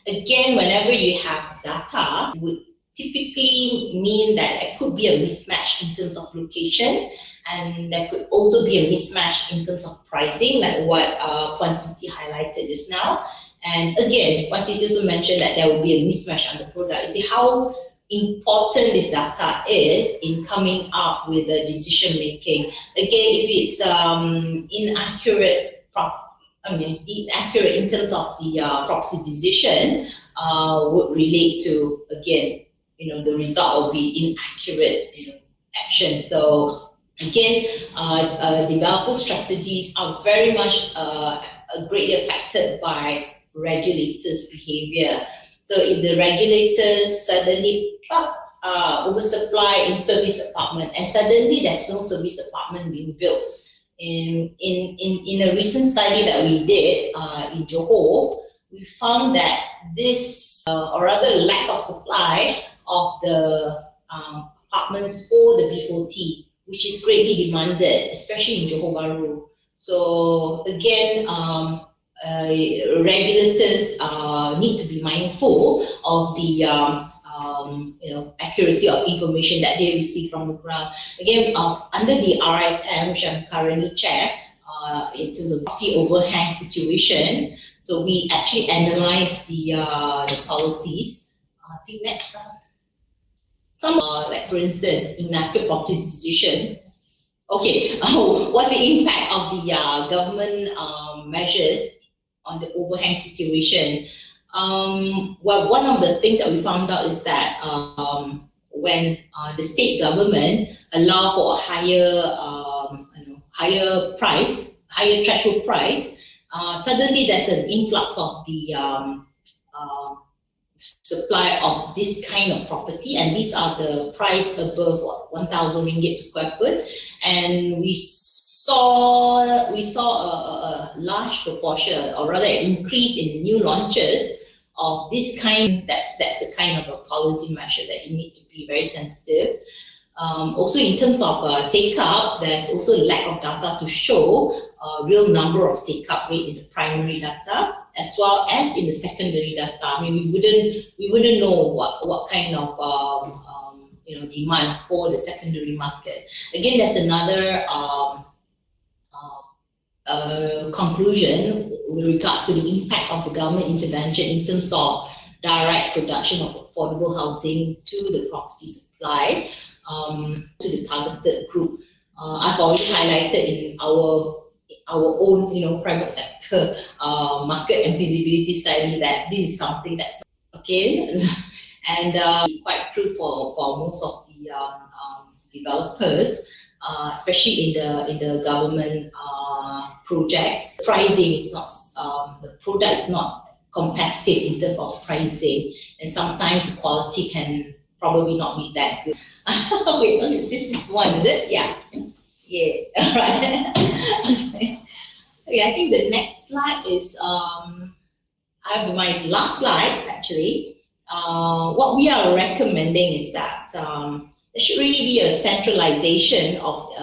again, whenever you have data, it would typically mean that there could be a mismatch in terms of location, and there could also be a mismatch in terms of pricing, like what Puan Siti highlighted just now. And again, Puan Siti also mentioned that there will be a mismatch on the product. You see how important this data is in coming up with the decision making. Again, if it's inaccurate in terms of the property decision, would relate to, again, the result will be inaccurate action. So again, developer strategies are very much greatly affected by regulators' behavior. So if the regulators suddenly oversupply in service apartment, and suddenly there's no service apartment being built. In a recent study that we did in Johor, we found that this, or rather lack of supply of the apartments for the B40, which is greatly demanded, especially in Johor Bahru. So again, regulators need to be mindful of the accuracy of information that they receive from the ground. Again, under the RSM, which I'm currently chair, into the property overhang situation, so we actually analyze the policies. I think next, like for instance, inaccurate property decision. Okay, what's the impact of the government measures on the overhang situation? Well, one of the things that we found out is that when the state government allow for a higher threshold price, suddenly there's an influx of the supply of this kind of property, and these are the price above 1,000 ringgit per square foot, and we saw a large proportion, or rather an increase in the new launches of this kind, that's the kind of a policy measure that you need to be very sensitive. Also, in terms of take-up, there's also a lack of data to show real number of take-up rate in the primary data as well as in the secondary data. I mean, we wouldn't know what kind of demand for the secondary market. Again, that's another conclusion with regards to the impact of the government intervention in terms of direct production of affordable housing to the property supply, to the targeted group. I've already highlighted in our own, private sector market and feasibility study that this is something that's okay, and quite true for most of the developers, especially in the government projects. Pricing is not the product is not competitive in terms of pricing, and sometimes the quality can probably not be that good. Wait, this is one, is it? Yeah. All right. Okay, I think the next slide is I have my last slide actually. What we are recommending is that there should really be a centralization of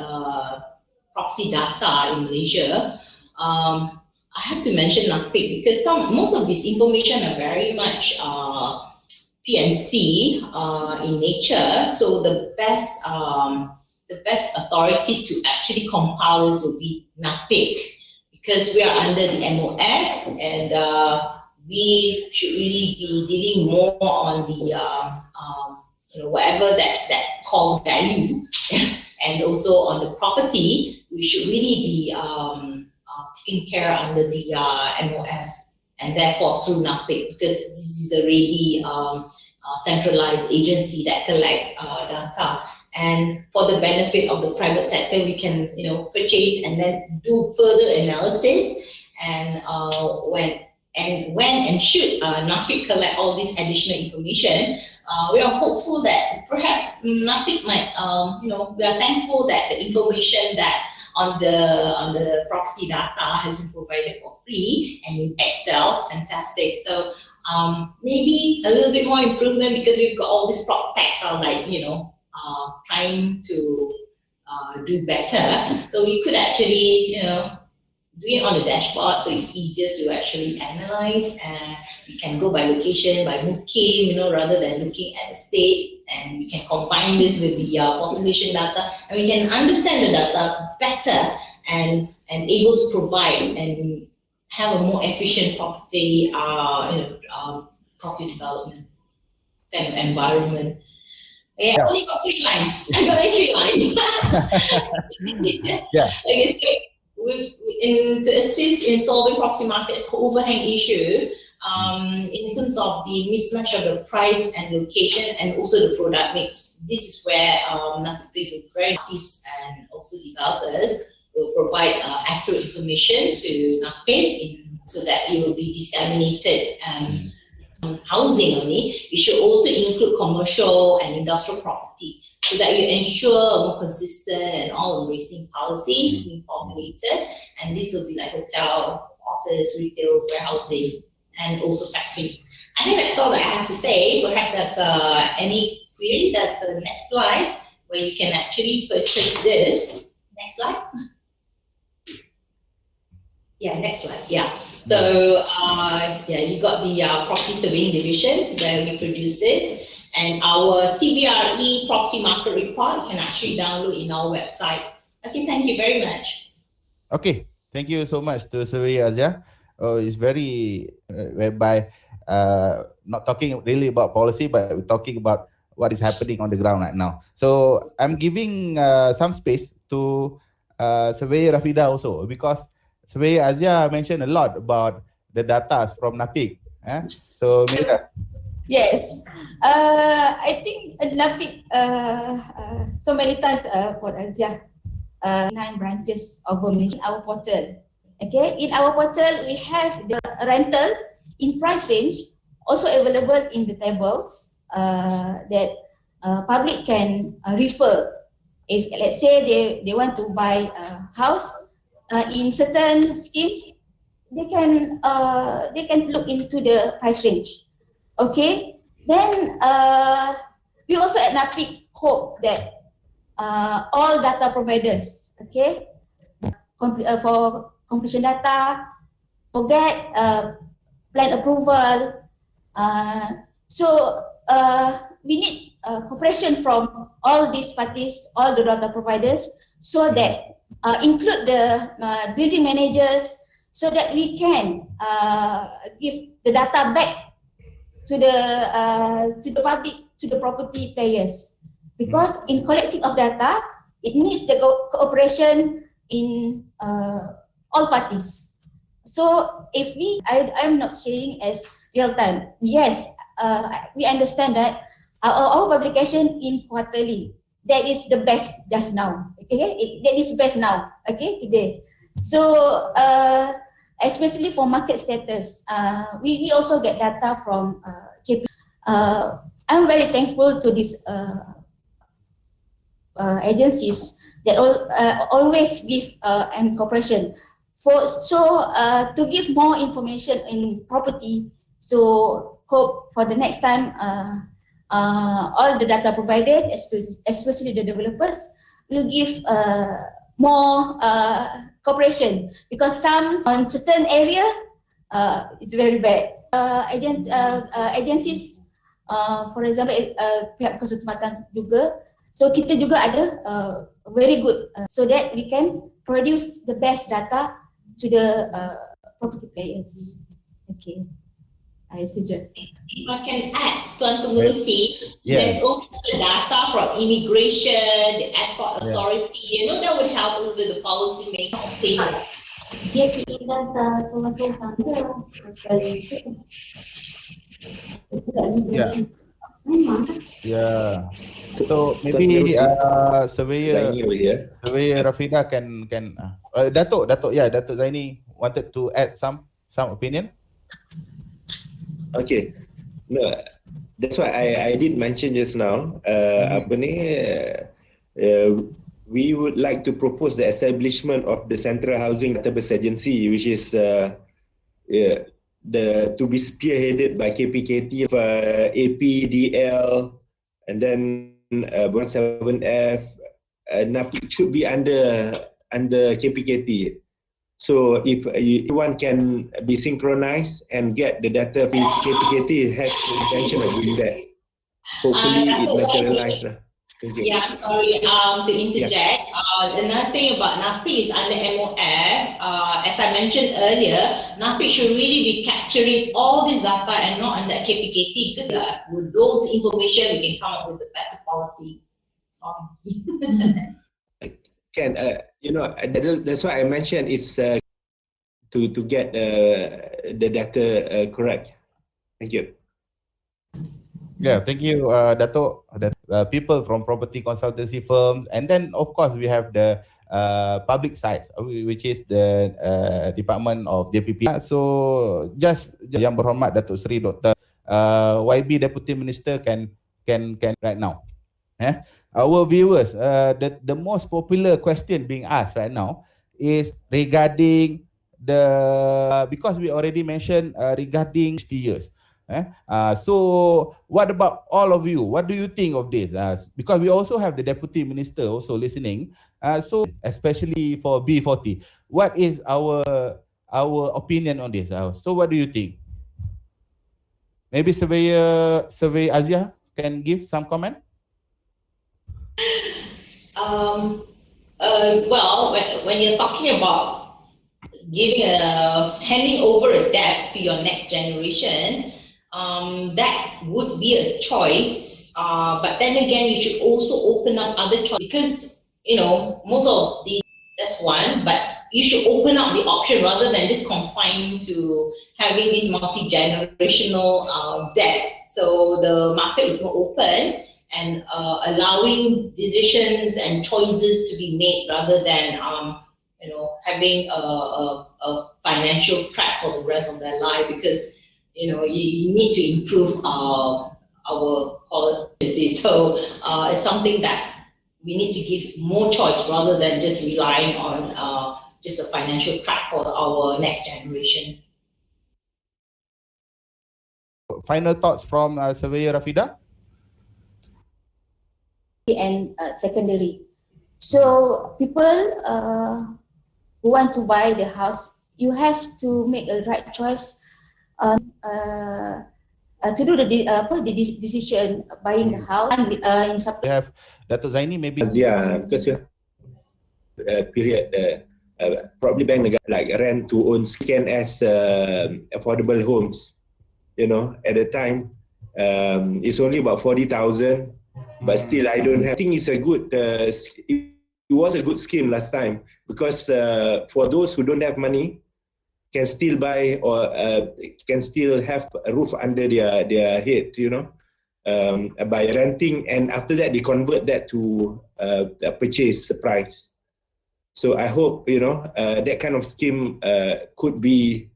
property data in Malaysia. I have to mention NAPIC because most of this information are very much PNC in nature. So the best authority to actually compile this will be NAPIC, because we are under the MOF, and we should really be dealing more on the whatever that calls value, and also on the property, we should really be taken care under the MOF, and therefore through NAPIC, because this is a really centralized agency that collects data. And for the benefit of the private sector, we can purchase and then do further analysis, and when and should NAPIC collect all this additional information, we are hopeful that perhaps NAPIC might, we are thankful that the information that on the property data has been provided for free and in Excel, fantastic. So maybe a little bit more improvement, because we've got all these prop techs are like, trying to do better. So we could actually, do it on the dashboard, so it's easier to actually analyze, and we can go by location, by booking, rather than looking at the state, and we can combine this with the population data, and we can understand the data better and able to provide and have a more efficient property, property development and environment. Yeah, I only got 3 lines. I got 3 lines. Yeah. Okay, so to assist in solving property market overhang issue, in terms of the mismatch of the price and location, and also the product mix, this is where NAPIC plays a very artists and also developers will provide accurate information to NAPIC so that it will be disseminated. Housing only, it should also include commercial and industrial property, so that you ensure a more consistent and all-embracing policies being formulated. And this will be like hotel, office, retail, warehousing, and also factories. I think that's all that I have to say. Perhaps there's any query. That's the next slide, where you can actually purchase this. Next slide. Yeah, next slide. Yeah. So, you got the property surveying division where we produce this, and our CBRE property market report you can actually download in our website. Okay, thank you very much. Okay, thank you so much to Surveyor Azia. It's very whereby not talking really about policy, but we're talking about what is happening on the ground right now. So I'm giving some space to Surveyor Rafida also, because Surveyor Azia mentioned a lot about the data from NAPIC. So, Mira. Yes, I think NAPIC so many times for Azia, 9 branches of Malaysia in our portal. Okay, in our portal we have the rental in price range also available in the tables that public can refer. If let's say they want to buy a house in certain schemes, they can look into the price range. Okay, then we also at NAPIC hope that all data providers, okay, for completion data, forget plan approval. So we need cooperation from all these parties, all the data providers, so that include the building managers, so that we can give the data back to the public, to the property players, because in collecting of data, it needs the cooperation in all parties. So if I'm not saying as real time. Yes, we understand that our publication in quarterly, that is the best just now. Okay, that is best now. Okay, today. So especially for market status, we also get data from JP. I'm very thankful to these agencies that always give and cooperation to give more information in property. So hope for the next time all the data providers, especially the developers, will give more cooperation, because some on certain area it's very bad. Agencies, for example, pihak Kerajaan Tempatan juga. So kita juga ada very good so that we can produce the best data to the property players. Okay. Itu je. If I can add, Tuan Pengurusi, there's also the data from immigration, the airport authority, that would help us with the policy making opinion. Yeah. So maybe surveyor Rafida can Datuk Zaini wanted to add some opinion. Okay, no, that's why I did mention just now. We would like to propose the establishment of the Central Housing Database Agency, which is to be spearheaded by KPKT, APDL, and then 17F. NAPIC should be under KPKT. So if everyone can be synchronized and get the data from KPKT, has the intention of doing that. Hopefully it materializes. Thank you. Yeah, I'm sorry to interject. Another thing about NAPIC is under MOF. As I mentioned earlier, NAPIC should really be capturing all this data and not under KPKT, because with those information we can come up with a better policy. Sorry. That's why I mentioned is to get the data correct. Thank you. Yeah, thank you, Dato'. People from property consultancy firms, and then of course we have the public sides, which is the Department of JPP. So just Yang Berhormat Datuk Seri Dr. YB Deputy Minister can right now. Our viewers, the most popular question being asked right now is regarding because we already mentioned regarding 60 years. So what about all of you? What do you think of this? Because we also have the Deputy Minister also listening. So especially for B40, what is our opinion on this? So what do you think? Maybe Surveyor Azia can give some comment. Well, when you're talking about handing over a debt to your next generation, that would be a choice. But then again, you should also open up other choices, because most of these, that's one. But you should open up the option rather than just confine to having these multi-generational debts. So the market is more open and allowing decisions and choices to be made rather than having a financial trap for the rest of their life, because you need to improve our quality. So it's something that we need to give more choice rather than just relying on just a financial trap for our next generation. final thoughts from Surveyor Rafida? And secondary. So people who want to buy the house, you have to make a right choice to do the decision buying the house. In We have Dato' Zaini, maybe. Yeah, because you have period probably bank negara like rent to own scan as affordable homes. You know, at the time it's only about 40,000, but still I don't have. I think it's a good. It was a good scheme last time because for those who don't have money, can still buy or can still have a roof under their head, you know, by renting, and after that they convert that to a purchase price. So I hope, you know, that kind of scheme could be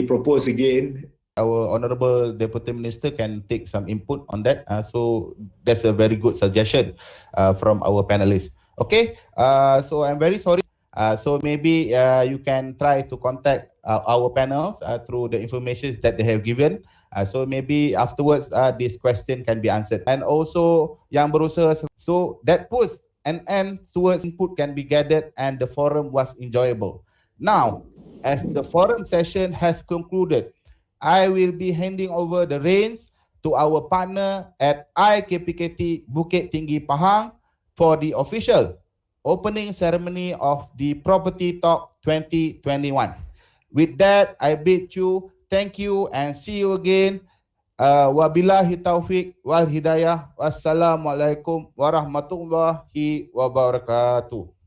proposed again. Our Honourable Deputy Minister can take some input on that. So that's a very good suggestion from our panelists. Okay, so I'm very sorry. So maybe you can try to contact our panels through the information that they have given. So maybe afterwards this question can be answered. And also yang berusaha, so that puts an end towards input can be gathered and the forum was enjoyable. Now, as the forum session has concluded, I will be handing over the reins to our partner at IKPKT Bukit Tinggi Pahang for the official opening ceremony of the Property Talk 2021. With that, I bid you thank you and see you again. Wabillahi taufiq wal hidayah. Wassalamualaikum warahmatullahi wabarakatuh.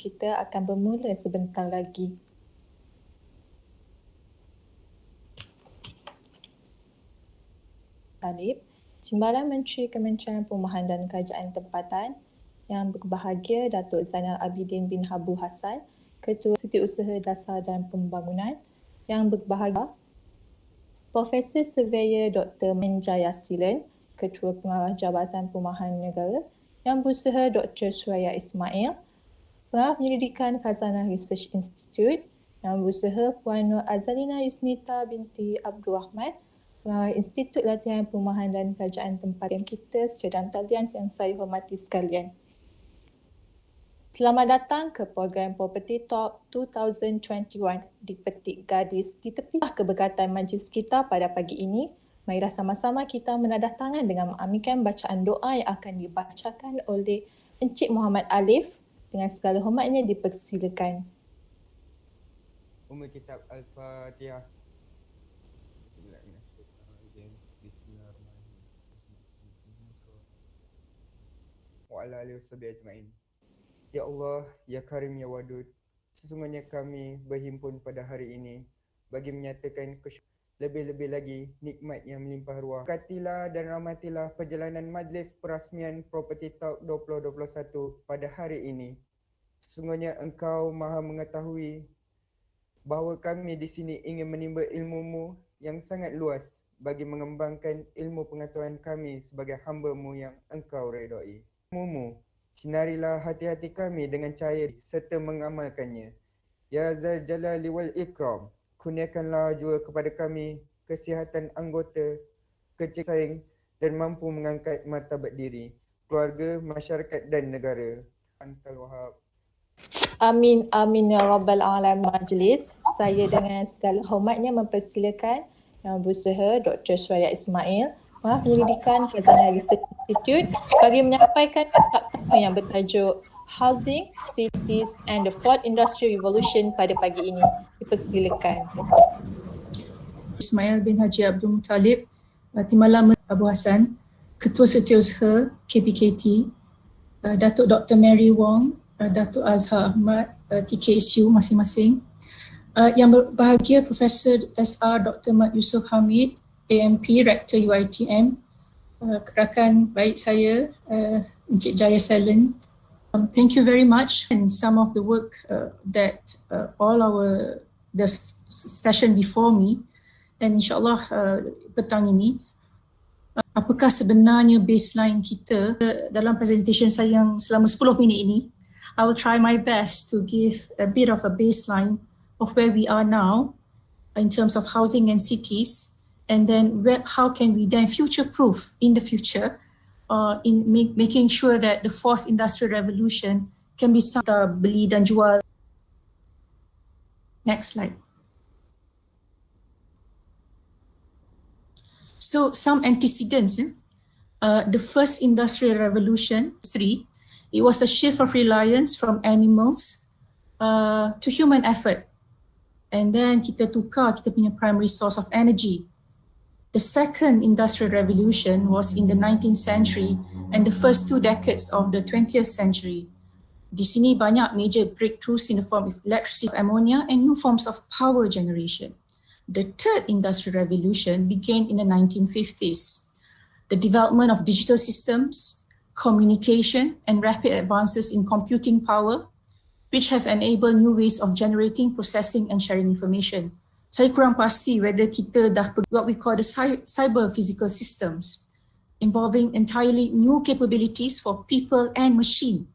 Kita akan bermula sebentar lagi. Talib, Timbalan Menteri Kementerian Perumahan dan Kerajaan Tempatan, yang berbahagia Datuk Zainal Abidin bin Habu Hassan, Ketua Setiausaha Dasar dan Pembangunan, yang berbahagia Profesor Surveyor Dr. Menjaya Silen, Ketua Pengarah Jabatan Perumahan Negara, yang berusaha Dr. Suraya Ismail, Pengarah Penyelidikan Khazanah Research Institute, yang berusaha Puan Nur Azalina Yusnita binti Abdul Rahman, Pengarah Institut Latihan Perumahan dan Kerajaan Tempatan kita secara talian yang saya hormati sekalian. Selamat datang ke program Property Talk 2021 di Petik Gadis. Di tepi keberkatan majlis kita pada pagi ini, marilah sama-sama kita menadah tangan dengan mengaminkan bacaan doa yang akan dibacakan oleh Encik Muhammad Alif. Dengan segala hormatnya dipersilakan. Umul Kitab Al-Fatihah. Wa ala alihi washabihi ajma'in. Ya Allah, Ya Karim, Ya Wadud, sesungguhnya kami berhimpun pada hari ini bagi menyatakan lebih-lebih lagi nikmat yang melimpah ruah. Berkatilah dan rahmatilah perjalanan majlis perasmian Property Talk 2021 pada hari ini. Sesungguhnya Engkau Maha mengetahui bahawa kami di sini ingin menimba ilmu-Mu yang sangat luas bagi mengembangkan ilmu pengetahuan kami sebagai hamba-Mu yang Engkau redai. Ilmu-Mu, sinarilah hati-hati kami dengan cahaya serta mengamalkannya. Ya Zal Jalali wal Ikram, kurniakanlah juga kepada kami kesihatan anggota, kecerdasan dan mampu mengangkat martabat diri, keluarga, masyarakat dan negara. Antal Wahab. Amin, amin ya rabbal alamin majlis. Saya dengan segala hormatnya mempersilakan yang berusaha Dr. Suraya Ismail, Pengarah Penyelidikan Khazanah Research Institute, bagi menyampaikan bab yang bertajuk Housing, Cities and the Fourth Industrial Revolution pada pagi ini. Dipersilakan. Ismail bin Haji Abdul Muttalib, Timbalan Abu Hassan, Ketua Setiausaha KPKT, Datuk Dr. Mary Wong, Datuk Azhar Ahmad, TKSU masing-masing. Yang berbahagia Profesor SR Dr. Mat Yusof Hamid, AMP, Rektor UiTM, rakan baik saya, Encik Jaya Selen. Thank you very much. And some of the work that the session before me, and insyaAllah petang ini, apakah sebenarnya baseline kita dalam presentation saya yang selama 10 minit ini. I will try my best to give a bit of a baseline of where we are now in terms of housing and cities, and then how can we then future-proof in the future in making sure that the fourth industrial revolution can be beli dan jual. Next slide. So some antecedents. The first industrial revolution, it was a shift of reliance from animals to human effort. And then kita tukar kita punya primary source of energy. The second industrial revolution was in the 19th century and the first 2 decades of the 20th century. Di sini banyak major breakthroughs in the form of electricity, ammonia, and new forms of power generation. The third industrial revolution began in the 1950s. The development of digital systems, communication, and rapid advances in computing power, which have enabled new ways of generating, processing, and sharing information. Saya kurang pasti whether kita dah what we call the cyber physical systems, involving entirely new capabilities for people and machine.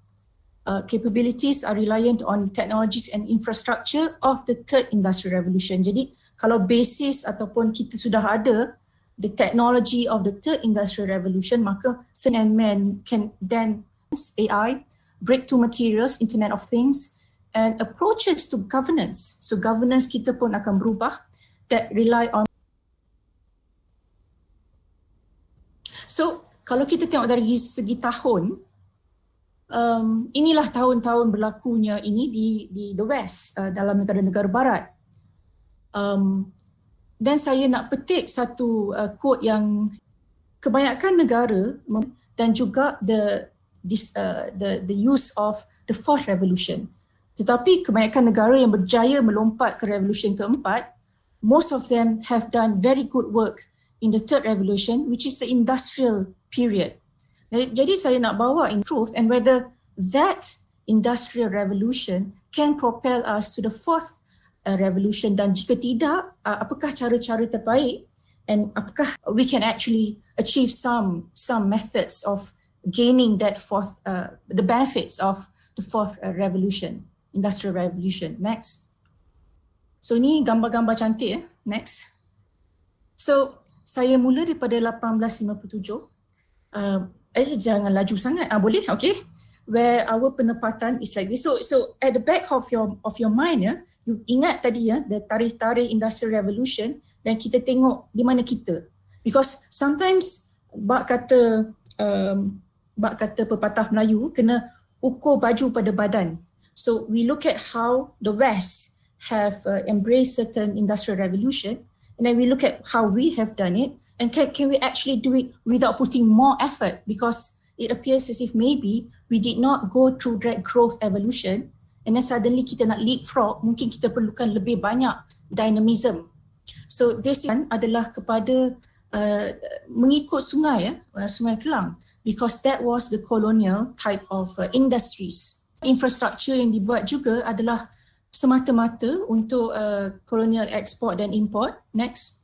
Capabilities are reliant on technologies and infrastructure of the third industrial revolution. Jadi kalau basis ataupun kita sudah ada the technology of the third industrial revolution, maka and man can then AI, breakthrough materials, Internet of Things, and approaches to governance. So governance kita pun akan berubah that rely on. So kalau kita tengok dari segi tahun, inilah tahun-tahun berlakunya ini di the West, dalam negara-negara Barat. Dan saya nak petik satu quote yang kebanyakan negara dan juga the use of the fourth revolution. Tetapi kebanyakan negara yang berjaya melompat ke revolution keempat, most of them have done very good work in the third revolution, which is the industrial period. Jadi saya nak bawa in truth and whether that industrial revolution can propel us to the fourth revolution, dan jika tidak, apakah cara-cara terbaik and apakah we can actually achieve some methods of gaining that fourth, the benefits of the fourth revolution, industrial revolution. Next. So ni gambar-gambar cantik. Next. So saya mula daripada 1857. Jangan laju sangat. Boleh? Okay. Where our penempatan is like this. So at the back of your mind, you ingat tadi the tarikh-tarikh industrial revolution dan kita tengok di mana kita. Because sometimes bak kata pepatah Melayu kena ukur baju pada badan. So we look at how the West have embraced certain industrial revolution, and then we look at how we have done it, and can we actually do it without putting more effort, because it appears as if maybe we did not go through that growth evolution, and then suddenly kita nak leapfrog, mungkin kita perlukan lebih banyak dynamism. So this adalah kepada mengikut sungai, Sungai Kelang, because that was the colonial type of industries. Infrastructure yang dibuat juga adalah semata-mata untuk colonial export dan import. Next.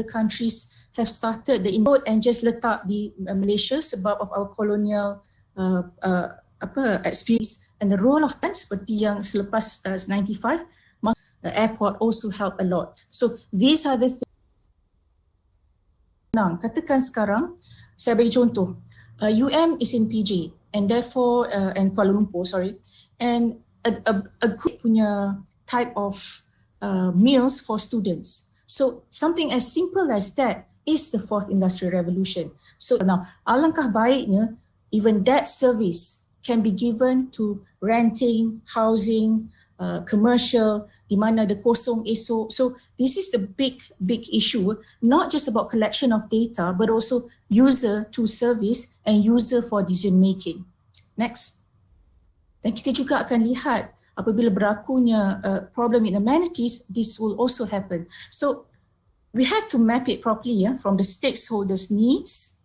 The countries have started the import and just letak di Malaysia sebab of our colonial experience, and the role of seperti yang selepas 95, the airport also help a lot. So these are the things. Katakan sekarang, saya bagi contoh, is in PJ and therefore and Kuala Lumpur, and a good punya type of meals for students. So something as simple as that is the fourth industrial revolution. So now, alangkah baiknya even that service can be given to renting, housing, commercial, di mana ada kosong esok. So this is the big issue, not just about collection of data, but also user to service and user for decision making. Next. Dan kita juga akan lihat apabila berlakunya problem in amenities, this will also happen. So we have to map it properly from the stakeholders' needs,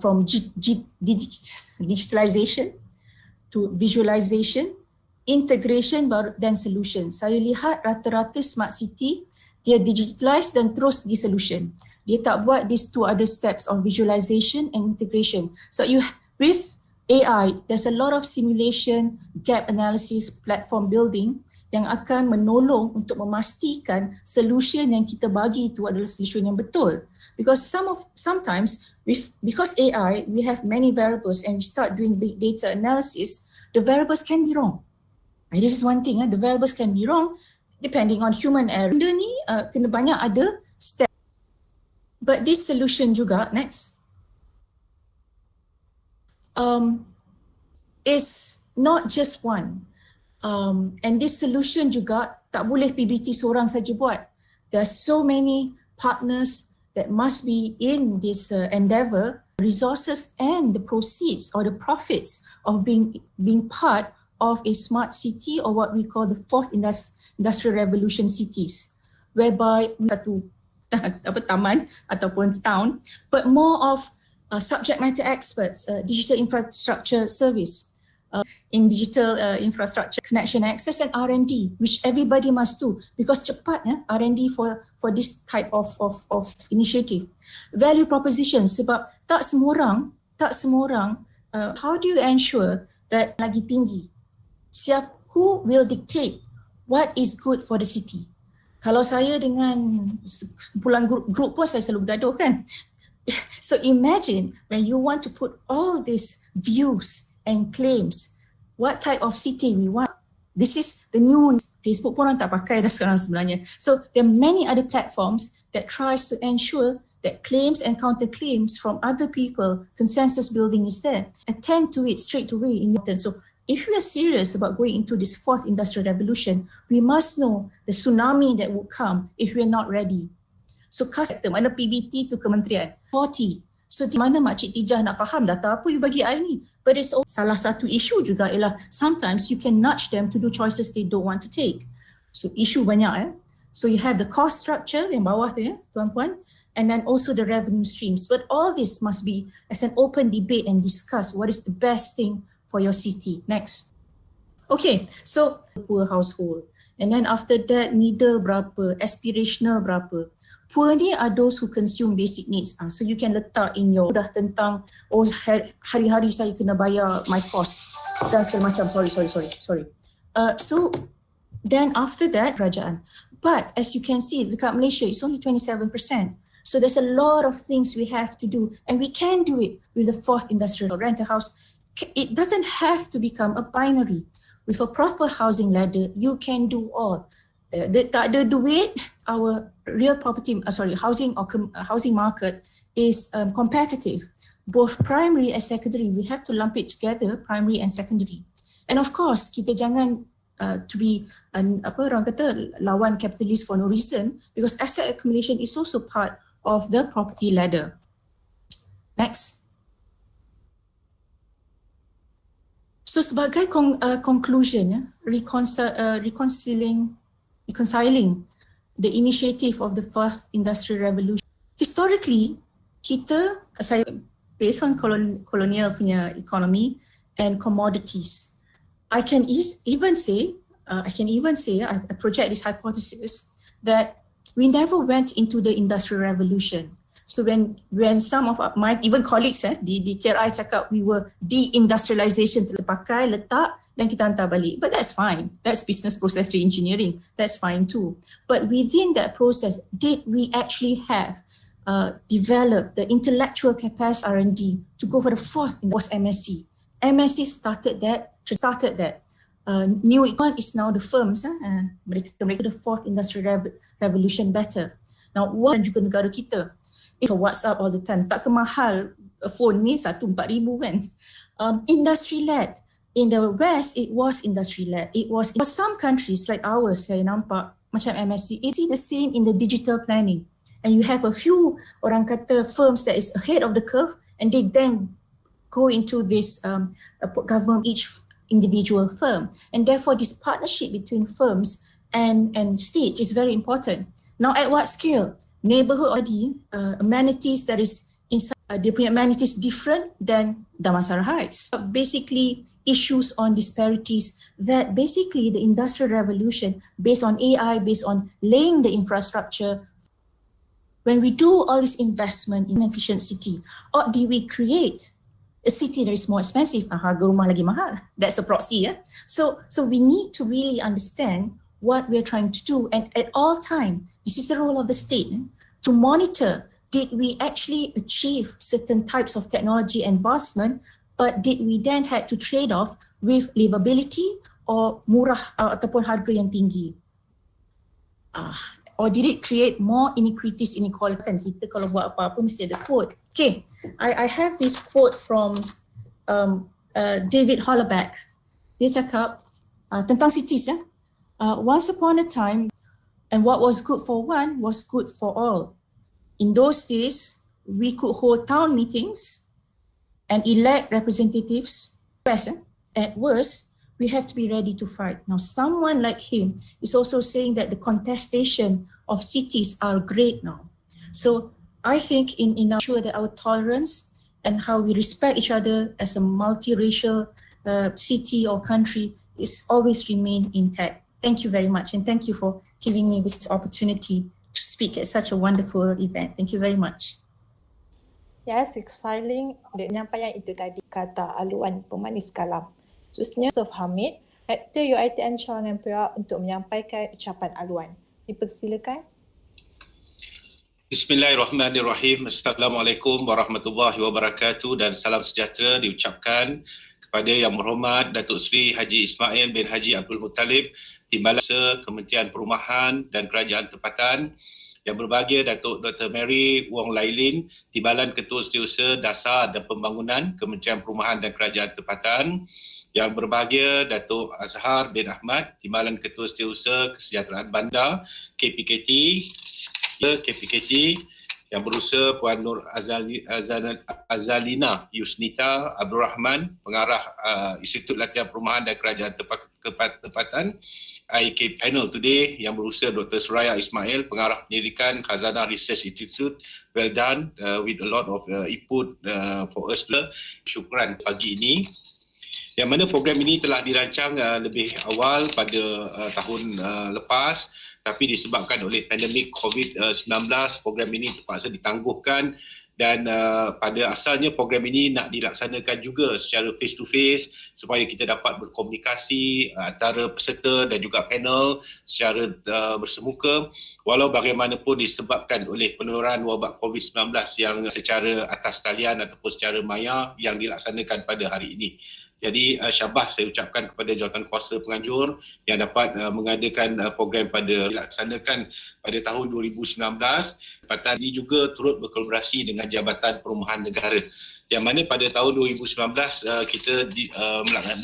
from digitalization to visualization, integration dan solution. Saya lihat rata-rata smart city, dia digitalize dan terus pergi solution. Dia tak buat these two other steps of visualization and integration. So with AI, there's a lot of simulation, gap analysis, platform building yang akan menolong untuk memastikan solution yang kita bagi itu adalah solution yang betul. Because sometimes because AI, we have many variables and we start doing big data analysis, the variables can be wrong. This is one thing, the variables can be wrong depending on human error. Benda ni kena banyak ada step. But this solution juga, next, is not just one. And this solution juga tak boleh PBT seorang saja buat. There are so many partners that must be in this endeavor, resources and the proceeds or the profits of being part of a smart city or what we call the fourth industrial revolution cities, whereby satu taman ataupun town, but more of subject matter experts, digital infrastructure service, in digital infrastructure, connection access and R&D, which everybody must do because cepat R&D for this type of initiative. Value proposition, sebab tak semua orang, how do you ensure that lagi tinggi? Who will dictate what is good for the city? Kalau saya dengan kumpulan grup pun saya selalu bergaduh kan. So imagine when you want to put all these views and claims, what type of city we want. This is the new Facebook pun orang tak pakai dah sekarang sebenarnya. So there are many other platforms that tries to ensure that claims and counterclaims from other people, consensus building is there. Attend to it straight away in your turn. So if we are serious about going into this fourth industrial revolution, we must know the tsunami that would come if we are not ready. So mana PBT tu kementerian 40. So di mana Makcik Tijah nak faham data apa you bagi I ni? But it's also salah satu isu juga ialah sometimes you can nudge them to do choices they don't want to take. So isu banyak So you have the cost structure yang bawah tu tuan-puan, and then also the revenue streams. But all this must be as an open debate and discuss what is the best thing for your city. Next. Okay, so poor household. And then after that, middle berapa, aspirational berapa. Poor ni are those who consume basic needs. So you can letak in your dah tentang hari-hari saya kena bayar my cost dan segala macam. Sorry. So then after that, kerajaan. But as you can see, dekat Malaysia, it's only 27%. So there's a lot of things we have to do, and we can do it with the fourth industrial rent a house. It doesn't have to become a binary. With a proper housing ladder, you can do all. Tak ada duit, our real property, housing market is competitive. Both primary and secondary, we have to lump it together, primary and secondary. And of course, kita jangan to be orang kata lawan capitalist for no reason, because asset accumulation is also part of the property ladder. Next. So sebagai conclusion, reconciling the initiative of the fourth industrial revolution. Historically, saya based on colonial punya economy and commodities, I can even say, I project this hypothesis that we never went into the industrial revolution. So when some of my even colleagues di TRI cakap we were deindustrialization, terpakai, letak dan kita hantar balik. But that's fine. That's business process re-engineering. That's fine too. But within that process, did we actually have developed the intellectual capacity R&D to go for the fourth? Was MSc. MSc started that. New econ is now the firms. Mereka the fourth industrial revolution better. Now, what juga negara kita? If WhatsApp all the time, tak ke mahal phone ni 1,4,000 kan. Industry led, in the West, it was industry-led. It was some countries like ours, saya nampak, macam MSC, it's the same in the digital planning. And you have a few, orang kata, firms that is ahead of the curve, and they then go into this government, each individual firm. And therefore, this partnership between firms and state is very important. Now, at what scale? Neighborhood already, amenities that is inside, dia punya amenities different than Damansara Heights. Basically, issues on disparities that basically the industrial revolution based on AI, based on laying the infrastructure. When we do all this investment in efficient city, or do we create a city that is more expensive? Harga rumah lagi mahal. That's a proxy. So we need to really understand what we're trying to do, and at all time, this is the role of the state to monitor. Did we actually achieve certain types of technology advancement, but did we then had to trade off with livability or murah ataupun harga yang tinggi? Or did it create more inequalities, inequality? Kan kita kalau buat apa-apa mesti ada quote. Okay, I have this quote from David Holleback. Dia cakap tentang cities. Once upon a time, and what was good for one was good for all. In those days, we could hold town meetings and elect representatives. At worst, we have to be ready to fight. Now, someone like him is also saying that the contestation of cities are great now. So I think in sure that our tolerance and how we respect each other as a multiracial city or country is always remain intact. Thank you very much, and thank you for giving me this opportunity to speak at such a wonderful event. Thank you very much. Yes, exciting. Penyampaian itu tadi kata aluan pemanis kalam. Khususnya Yusuf Hamid, Rektor UiTM Cawangan Perak untuk menyampaikan ucapan aluan. Dipersilakan. Bismillahirrahmanirrahim. Assalamualaikum warahmatullahi wabarakatuh dan salam sejahtera diucapkan kepada Yang Berhormat Datuk Seri Haji Ismail bin Haji Abdul Muttalib, Timbalan Kementerian Perumahan dan Kerajaan Tempatan, yang berbahagia Datuk Dr. Mary Wong Lailin, Timbalan Ketua Setiausaha Dasar dan Pembangunan Kementerian Perumahan dan Kerajaan Tempatan, yang berbahagia Datuk Azhar bin Ahmad, Timbalan Ketua Setiausaha Kesejahteraan Bandar KPKT, yang berusaha Puan Nur Azalina Yusnita Abdul Rahman, Pengarah Institut Latihan Perumahan dan Kerajaan Tempatan, IK panel today yang berusaha Dr. Suraya Ismail, Pengarah Penyelidikan Khazanah Research Institute. Well done with a lot of input for us. Syukran pagi ini. Yang mana program ini telah dirancang lebih awal pada tahun lepas, tapi disebabkan oleh pandemik COVID-19, program ini terpaksa ditangguhkan, dan pada asalnya program ini nak dilaksanakan juga secara face to face supaya kita dapat berkomunikasi antara peserta dan juga panel secara bersemuka, walau bagaimanapun disebabkan oleh penularan wabak COVID-19 yang secara atas talian ataupun secara maya yang dilaksanakan pada hari ini. Jadi syabas saya ucapkan kepada Jawatan Kuasa Penganjur yang dapat mengadakan program dilaksanakan pada tahun 2019. Tempatan ini juga turut berkolaborasi dengan Jabatan Perumahan Negara, yang mana pada tahun 2019 kita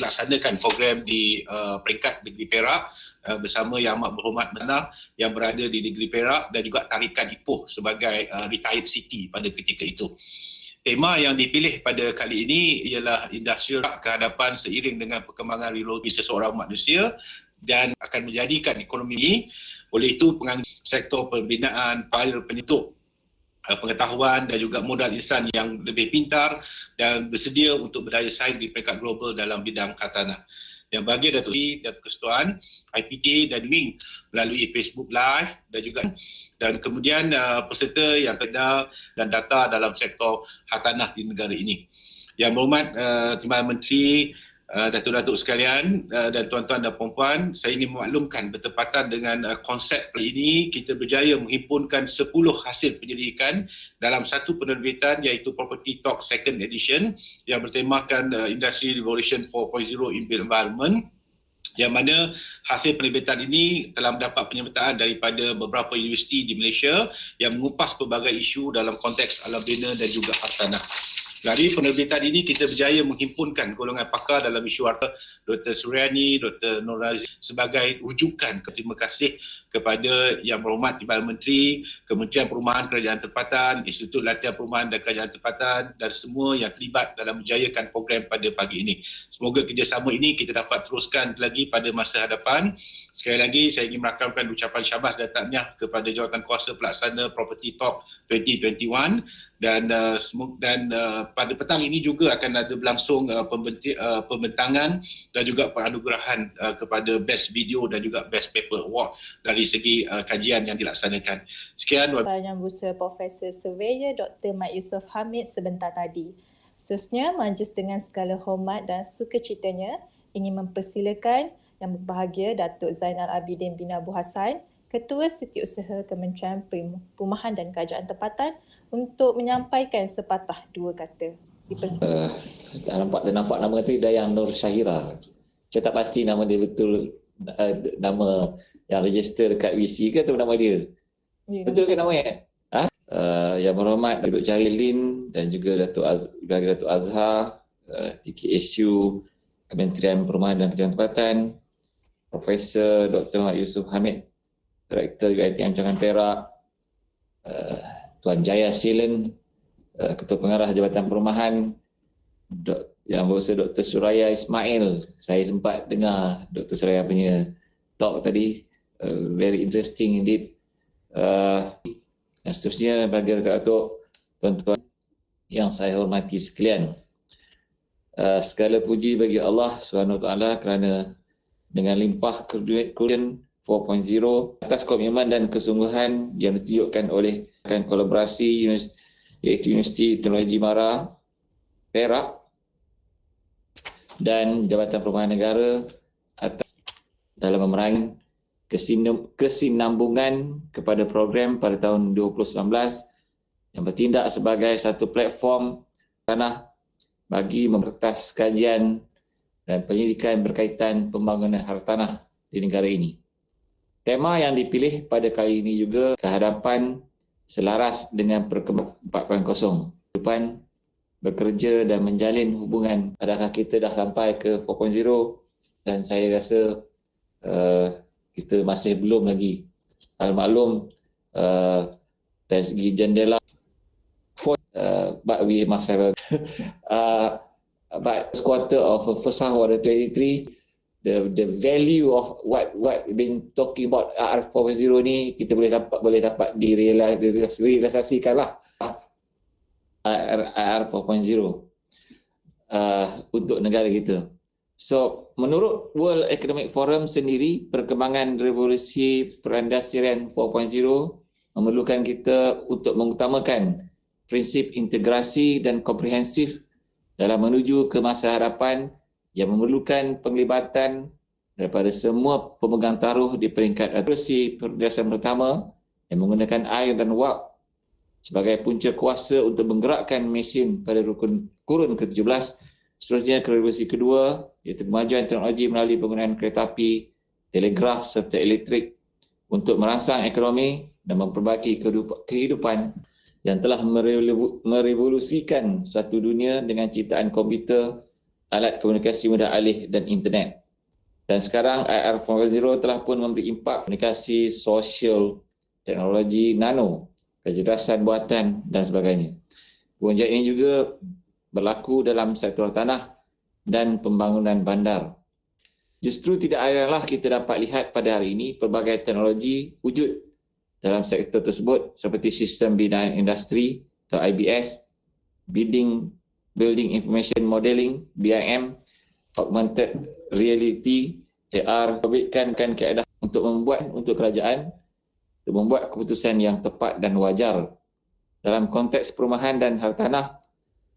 melaksanakan program di peringkat Negeri Perak bersama Yang Amat Berhormat Mana yang berada di Negeri Perak, dan juga tarikan Ipoh sebagai retired city pada ketika itu. Tema yang dipilih pada kali ini ialah industri kehadapan seiring dengan perkembangan teknologi seseorang manusia dan akan menjadikan ekonomi ini. Oleh itu, sektor pembinaan, file penyetuk pengetahuan dan juga modal insan yang lebih pintar dan bersedia untuk berdaya saing di peringkat global dalam bidang khartanah. Yang bagi Datuk Seri dan Persekutuan, IPT dan Wing melalui Facebook Live dan kemudian peserta yang terda dan data dalam sektor hartanah di negara ini. Yang berhormat Timbalan Menteri, Datuk-datuk sekalian dan tuan-tuan dan puan-puan, saya ingin memaklumkan bertepatan dengan konsep ini, kita berjaya menghimpunkan 10 hasil penyelidikan dalam satu penerbitan iaitu Property Talk Second Edition yang bertemakan Industry Revolution 4.0 in Built Environment, yang mana hasil penerbitan ini telah mendapat penyertaan daripada beberapa universiti di Malaysia yang mengupas pelbagai isu dalam konteks alam bina dan juga hartanah. Dari penerbitan ini kita berjaya menghimpunkan golongan pakar dalam isu harta, Dr. Suryani, Dr. Nur Razi sebagai rujukan. Terima kasih kepada Yang Berhormat Timbalan Menteri, Kementerian Perumahan Kerajaan Tempatan, Institut Latihan Perumahan dan Kerajaan Tempatan dan semua yang terlibat dalam menjayakan program pada pagi ini. Semoga kerjasama ini kita dapat teruskan lagi pada masa hadapan. Sekali lagi saya ingin merakamkan ucapan syabas dan tahniah kepada Jawatan Kuasa Pelaksana Property Talk 2021 dan pada petang ini juga akan ada berlangsung pembentangan dan juga penganugerahan kepada Best Video dan juga Best Paper Award dari segi kajian yang dilaksanakan. Sekian. Yang berusaha Profesor Surveyor Dr. Mat Yusof Hamid sebentar tadi. Seterusnya, majlis dengan segala hormat dan sukacitanya ingin mempersilakan Yang Berbahagia Datuk Zainal Abidin bin Abu Hassan, Ketua Setiausaha Kementerian Perumahan dan Kerajaan Tempatan untuk menyampaikan sepatah dua kata. Nampak nama tu Dayang Nur Syahira. Saya tak pasti nama dia betul, nama yang register dekat WC ke atau nama dia? Ya, betul ke namanya? Yang Berhormat Datuk Jahilin dan juga Datuk Azhar, TKSU, Kementerian Perumahan dan Kerajaan Tempatan, Profesor Dr. Mat Yusof Hamid, Direktur UiTM Cawangan Perak, Tuan Jaya Silen, Ketua Pengarah Jabatan Perumahan, Yang Berusaha Dr. Suraya Ismail. Saya sempat dengar Dr. Suraya punya talk tadi, very interesting indeed. Dan seterusnya bagi Datuk, tuan-tuan yang saya hormati sekalian. Segala puji bagi Allah SWT kerana dengan limpah kurniaan 4.0 atas komitmen dan kesungguhan yang ditunjukkan oleh kolaborasi iaitu Universiti Teknologi Mara Perak dan Jabatan Perumahan Negara atas dalam memerangi kesinambungan kepada program pada tahun 2019 yang bertindak sebagai satu platform tanah bagi mempertas kajian dan penyelidikan berkaitan pembangunan hartanah di negara ini. Tema yang dipilih pada kali ini juga kehadapan selaras dengan perkembangan 4.0. Depan bekerja dan menjalin hubungan. Adakah kita dah sampai ke 4.0? Dan saya rasa kita masih belum lagi. Al-maklum dari segi jendela but we must have but quarter of first half of the 23 the value of what been talking about AR 4.0 ni kita boleh dapat direalisasikan lah AR 4.0 untuk negara kita. So menurut World Economic Forum sendiri, perkembangan revolusi perindustrian 4.0 memerlukan kita untuk mengutamakan prinsip integrasi dan komprehensif dalam menuju ke masa hadapan yang memerlukan penglibatan daripada semua pemegang taruh di peringkat revolusi perindustrian pertama yang menggunakan air dan wap sebagai punca kuasa untuk menggerakkan mesin pada kurun ke-17, seterusnya ke revolusi kedua iaitu kemajuan teknologi melalui penggunaan kereta api, telegraf serta elektrik untuk merangsang ekonomi dan memperbaiki kehidupan yang telah merevolusikan satu dunia dengan ciptaan komputer, alat komunikasi mudah alih dan internet. Dan sekarang AR 4.0 telah pun memberi impak komunikasi sosial, teknologi nano, kecerdasan buatan dan sebagainya. Gonjang ini juga berlaku dalam sektor tanah dan pembangunan bandar. Justru tidak ayahlah kita dapat lihat pada hari ini pelbagai teknologi wujud dalam sektor tersebut seperti sistem binaan industri atau IBS, Building Information Modeling, BIM, Augmented Reality, AR, memberikan keadaan untuk kerajaan untuk membuat keputusan yang tepat dan wajar. Dalam konteks perumahan dan hartanah,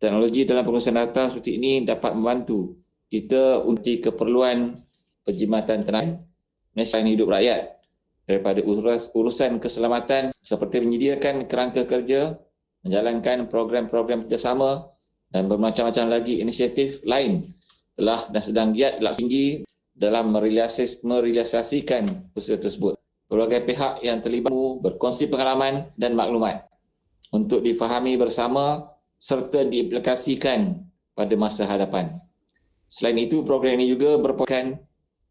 teknologi dalam pengurusan data seperti ini dapat membantu kita untuk keperluan penjimatan tenaga dan hidup rakyat daripada urusan keselamatan seperti menyediakan kerangka kerja, menjalankan program-program kerjasama dan bermacam-macam lagi inisiatif lain telah dan sedang giat tinggi dalam merealisasikan usaha tersebut. Berbagai pihak yang terlibat berkongsi pengalaman dan maklumat untuk difahami bersama serta diaplikasikan pada masa hadapan. Selain itu, program ini juga merupakan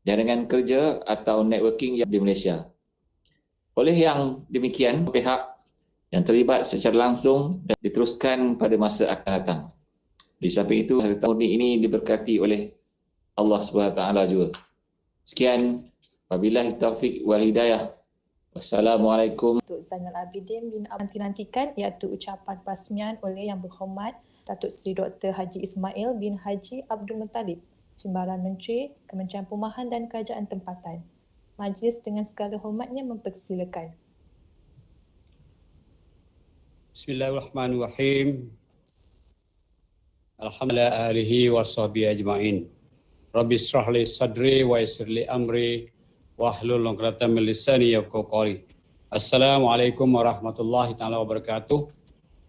jaringan kerja atau networking yang di Malaysia. Oleh yang demikian, pihak yang terlibat secara langsung dan diteruskan pada masa akan datang. Di samping itu, tahun ini diberkati oleh Allah SWT juga. Sekian, wabillahi taufiq wal hidayah. Wassalamualaikum. Datuk Zainal Abidin bin nanti-nantikan iaitu ucapan perasmian oleh Yang Berhormat Datuk Seri Dr. Haji Ismail bin Haji Abdul Muttalib, Timbalan Menteri Kementerian Perumahan dan Kerajaan Tempatan. Majlis dengan segala hormatnya mempersilakan. Bismillahirrahmanirrahim. Alhamdulillah alihi wa sahbihi ajma'in. Rabbi israh li sadri wa yassir li amri wahlul 'uqdatam min lisani yafqahu qawli. Assalamualaikum warahmatullahi taala wabarakatuh.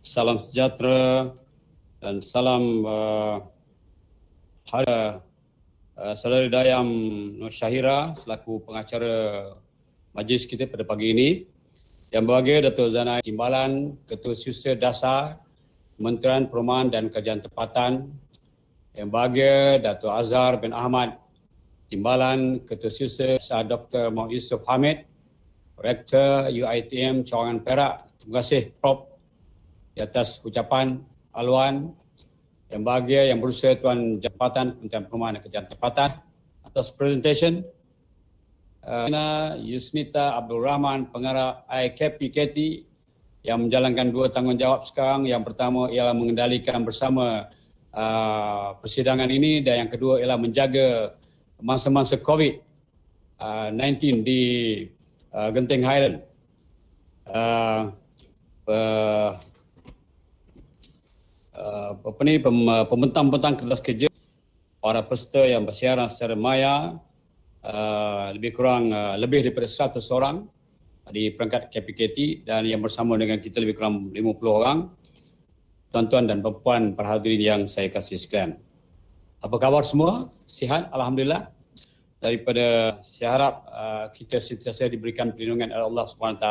Salam sejahtera dan salam pada saudari Dayam Nur Syahira selaku pengacara majlis kita pada pagi ini. Yang berbahagia Datuk Zainal Timbalan, Ketua Setiausaha Dasar Kementerian Perumahan dan Kerajaan Tempatan. Yang berbahagia Datuk Azhar bin Ahmad Timbalan, Ketua Setiausaha Dr. Muhammad Yusuf Hamid, Rektor UiTM Cawangan Perak. Terima kasih Prof di atas ucapan haluan. Yang bahagia yang berusaha Tuan Jabatan Perumahan dan Kerajaan Tempatan atas presentation. Yusnita Abdul Rahman, pengarah IKPKT yang menjalankan dua tanggungjawab sekarang. Yang pertama ialah mengendalikan bersama persidangan ini dan yang kedua ialah menjaga masa-masa COVID-19 di Genting Highland. Pembentang-bentang kertas kerja para peserta yang bersiaran secara maya, lebih kurang lebih daripada 100 orang di perangkat KPKT dan yang bersama dengan kita lebih kurang 50 orang. Tuan-tuan dan puan para hadirin yang saya kasih sekalian. Apa khabar semua? Sihat? Alhamdulillah. Daripada saya harap kita sentiasa diberikan perlindungan oleh Allah SWT.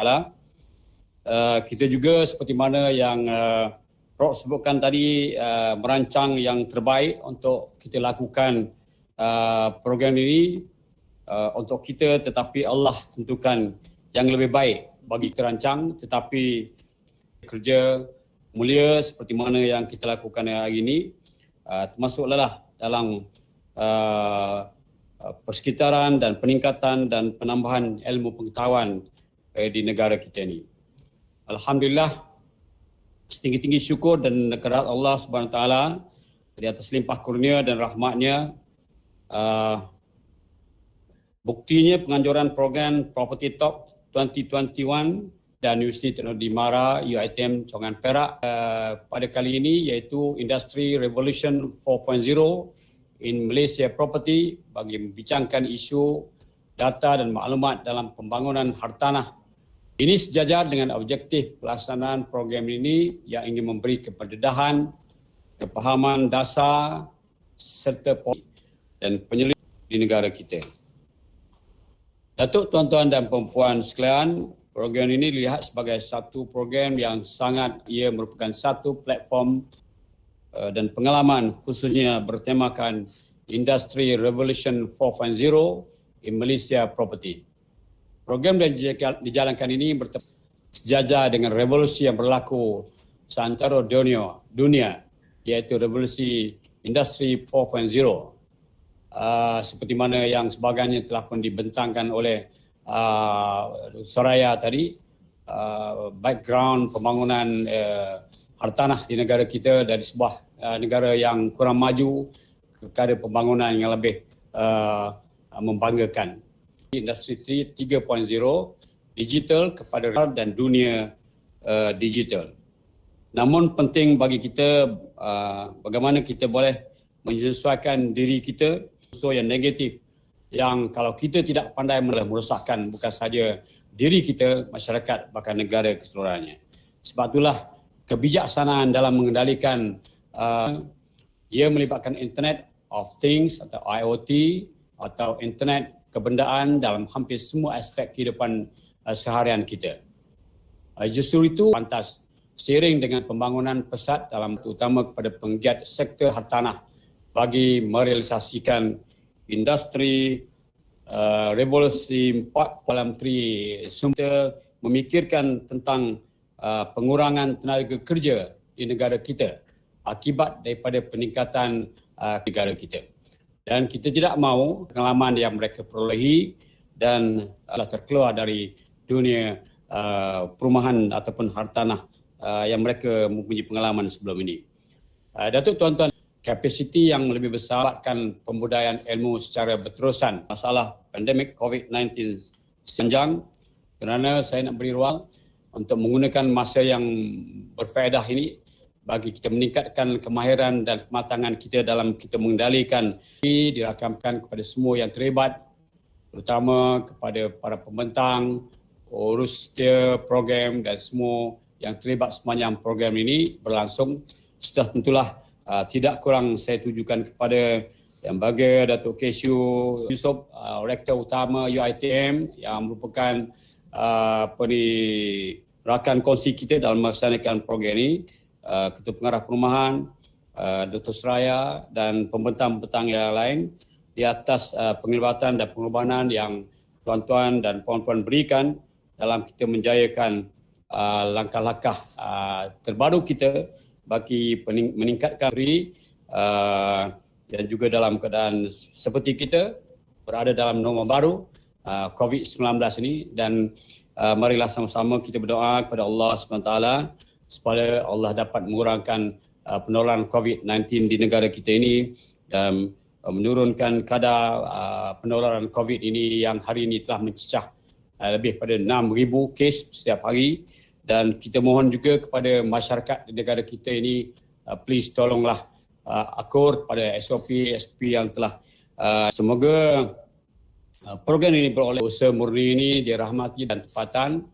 Kita juga seperti mana yang Prof sebutkan tadi, merancang yang terbaik untuk kita lakukan program ini untuk kita, tetapi Allah tentukan yang lebih baik bagi kita rancang, tetapi kerja mulia seperti mana yang kita lakukan hari ini termasuklah dalam persekitaran dan peningkatan dan penambahan ilmu pengetahuan di negara kita ini. Alhamdulillah, setinggi-tinggi syukur dan kehadirat Allah SWT di atas limpah kurnia dan rahmatnya. Buktinya penganjuran program Property Talk 2021 dan Universiti Teknologi Mara UiTM Cawangan Perak pada kali ini iaitu Industry Revolution 4.0 in Malaysia Property bagi membincangkan isu data dan maklumat dalam pembangunan hartanah. Ini sejajar dengan objektif pelaksanaan program ini yang ingin memberi kependedahan, kepahaman dasar serta dan penyelidikan di negara kita. Datuk, tuan-tuan dan puan sekalian, program ini dilihat sebagai satu program yang ia merupakan satu platform dan pengalaman khususnya bertemakan Industry Revolution 4.0 in Malaysia Property. Program yang dijalankan ini sejajar dengan revolusi yang berlaku seantero dunia iaitu revolusi Industri 4.0. Seperti mana yang sebagainya telah pun dibentangkan oleh Soraya tadi, background pembangunan hartanah di negara kita dari sebuah negara yang kurang maju kepada pembangunan yang lebih membanggakan. Industri 3.0 digital kepada dan dunia digital. Namun penting bagi kita bagaimana kita boleh menyesuaikan diri kita yang negatif yang kalau kita tidak pandai merosakkan bukan sahaja diri kita, masyarakat, bahkan negara keseluruhannya. Sebab itulah kebijaksanaan dalam mengendalikan ia melibatkan Internet of Things atau IoT atau Internet kebendaan dalam hampir semua aspek kehidupan seharian kita. Justru itu pantas seiring dengan pembangunan pesat dalam terutama kepada penggiat sektor hartanah bagi merealisasikan industri revolusi 4.3 sumber memikirkan tentang pengurangan tenaga kerja di negara kita akibat daripada peningkatan negara kita. Dan kita tidak mahu pengalaman yang mereka perolehi dan telah terkeluar dari dunia perumahan ataupun hartanah yang mereka mempunyai pengalaman sebelum ini. Datuk tuan-tuan, kapasiti yang lebih besar kan pembudayaan ilmu secara berterusan. Masalah pandemik COVID-19 sepanjang kerana saya nak beri ruang untuk menggunakan masa yang berfaedah ini bagi kita meningkatkan kemahiran dan kematangan kita dalam kita mengendalikan, dirakamkan kepada semua yang terlibat, terutama kepada para pembentang, urus dia program dan semua yang terlibat sepanjang program ini berlangsung. Sudah tentulah tidak kurang saya tujukan kepada yang bagi Datuk Kesyu Yusof, Rektor Utama UiTM yang merupakan rakan kongsi kita dalam melaksanakan program ini, Ketua Pengarah Perumahan, Dr. Seraya dan pembentang-pembentang yang lain di atas penglibatan dan pengorbanan yang tuan-tuan dan puan-puan berikan dalam kita menjayakan langkah-langkah terbaru kita bagi meningkatkan diri dan juga dalam keadaan seperti kita berada dalam norma baru COVID-19 ini. Dan marilah sama-sama kita berdoa kepada Allah SWT supaya Allah dapat mengurangkan penularan COVID-19 di negara kita ini dan menurunkan kadar penularan COVID ini yang hari ini telah mencecah lebih pada 6,000 kes setiap hari. Dan kita mohon juga kepada masyarakat di negara kita ini, please tolonglah akur pada SOP yang telah semoga program ini beroleh usaha murni ini dirahmati dan tempatan.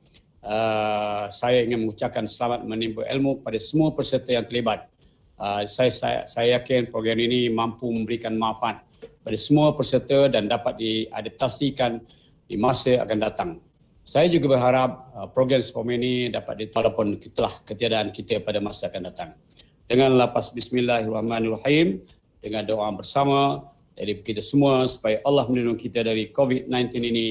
Saya ingin mengucapkan selamat menimba ilmu kepada semua peserta yang terlibat. Saya yakin program ini mampu memberikan manfaat pada semua peserta dan dapat diadaptasikan di masa akan datang. Saya juga berharap program seperti ini dapat walaupun itulah ketiadaan kita pada masa akan datang. Dengan lapas Bismillahirrahmanirrahim, dengan doa bersama dari kita semua supaya Allah melindungi kita dari COVID-19 ini.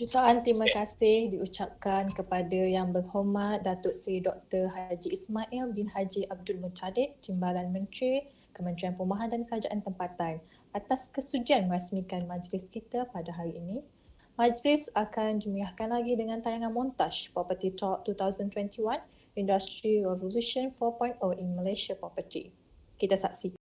Jutaan terima kasih diucapkan kepada Yang Berhormat Datuk Seri Dr. Haji Ismail bin Haji Abdul Muttalib, Timbalan Menteri Kementerian Perumahan dan Kerajaan Tempatan atas kesudian merasmikan majlis kita pada hari ini. Majlis akan dimeriahkan lagi dengan tayangan montaj Property Talk 2021 Industry Revolution 4.0 in Malaysia Property. Kita saksikan.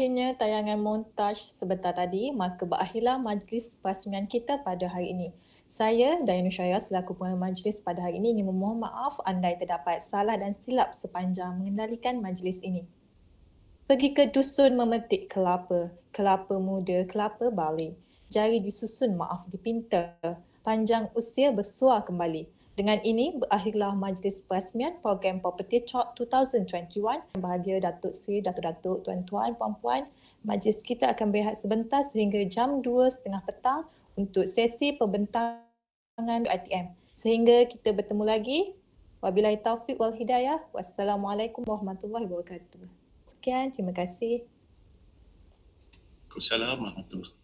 berakhirnya tayangan montaj sebentar tadi, maka berakhirlah majlis perasmian kita pada hari ini. Saya, Dayana Syaya, selaku pengarah majlis pada hari ini ingin memohon maaf andai terdapat salah dan silap sepanjang mengendalikan majlis ini. Pergi ke dusun memetik kelapa, kelapa muda, kelapa balik. Jari disusun, maaf dipinta. Panjang usia bersuar kembali. Dengan ini, berakhirlah majlis perasmian program Property Talk 2021. Bahagia Datuk Seri, Datuk-Datuk, Tuan-Tuan, Puan-Puan. Majlis kita akan berehat sebentar sehingga jam 2:30 petang untuk sesi pembentangan UiTM. Sehingga kita bertemu lagi. Wabillahi taufiq wal hidayah. Wassalamualaikum warahmatullahi wabarakatuh. Sekian, terima kasih. Waalaikumsalam warahmatullahi wabarakatuh.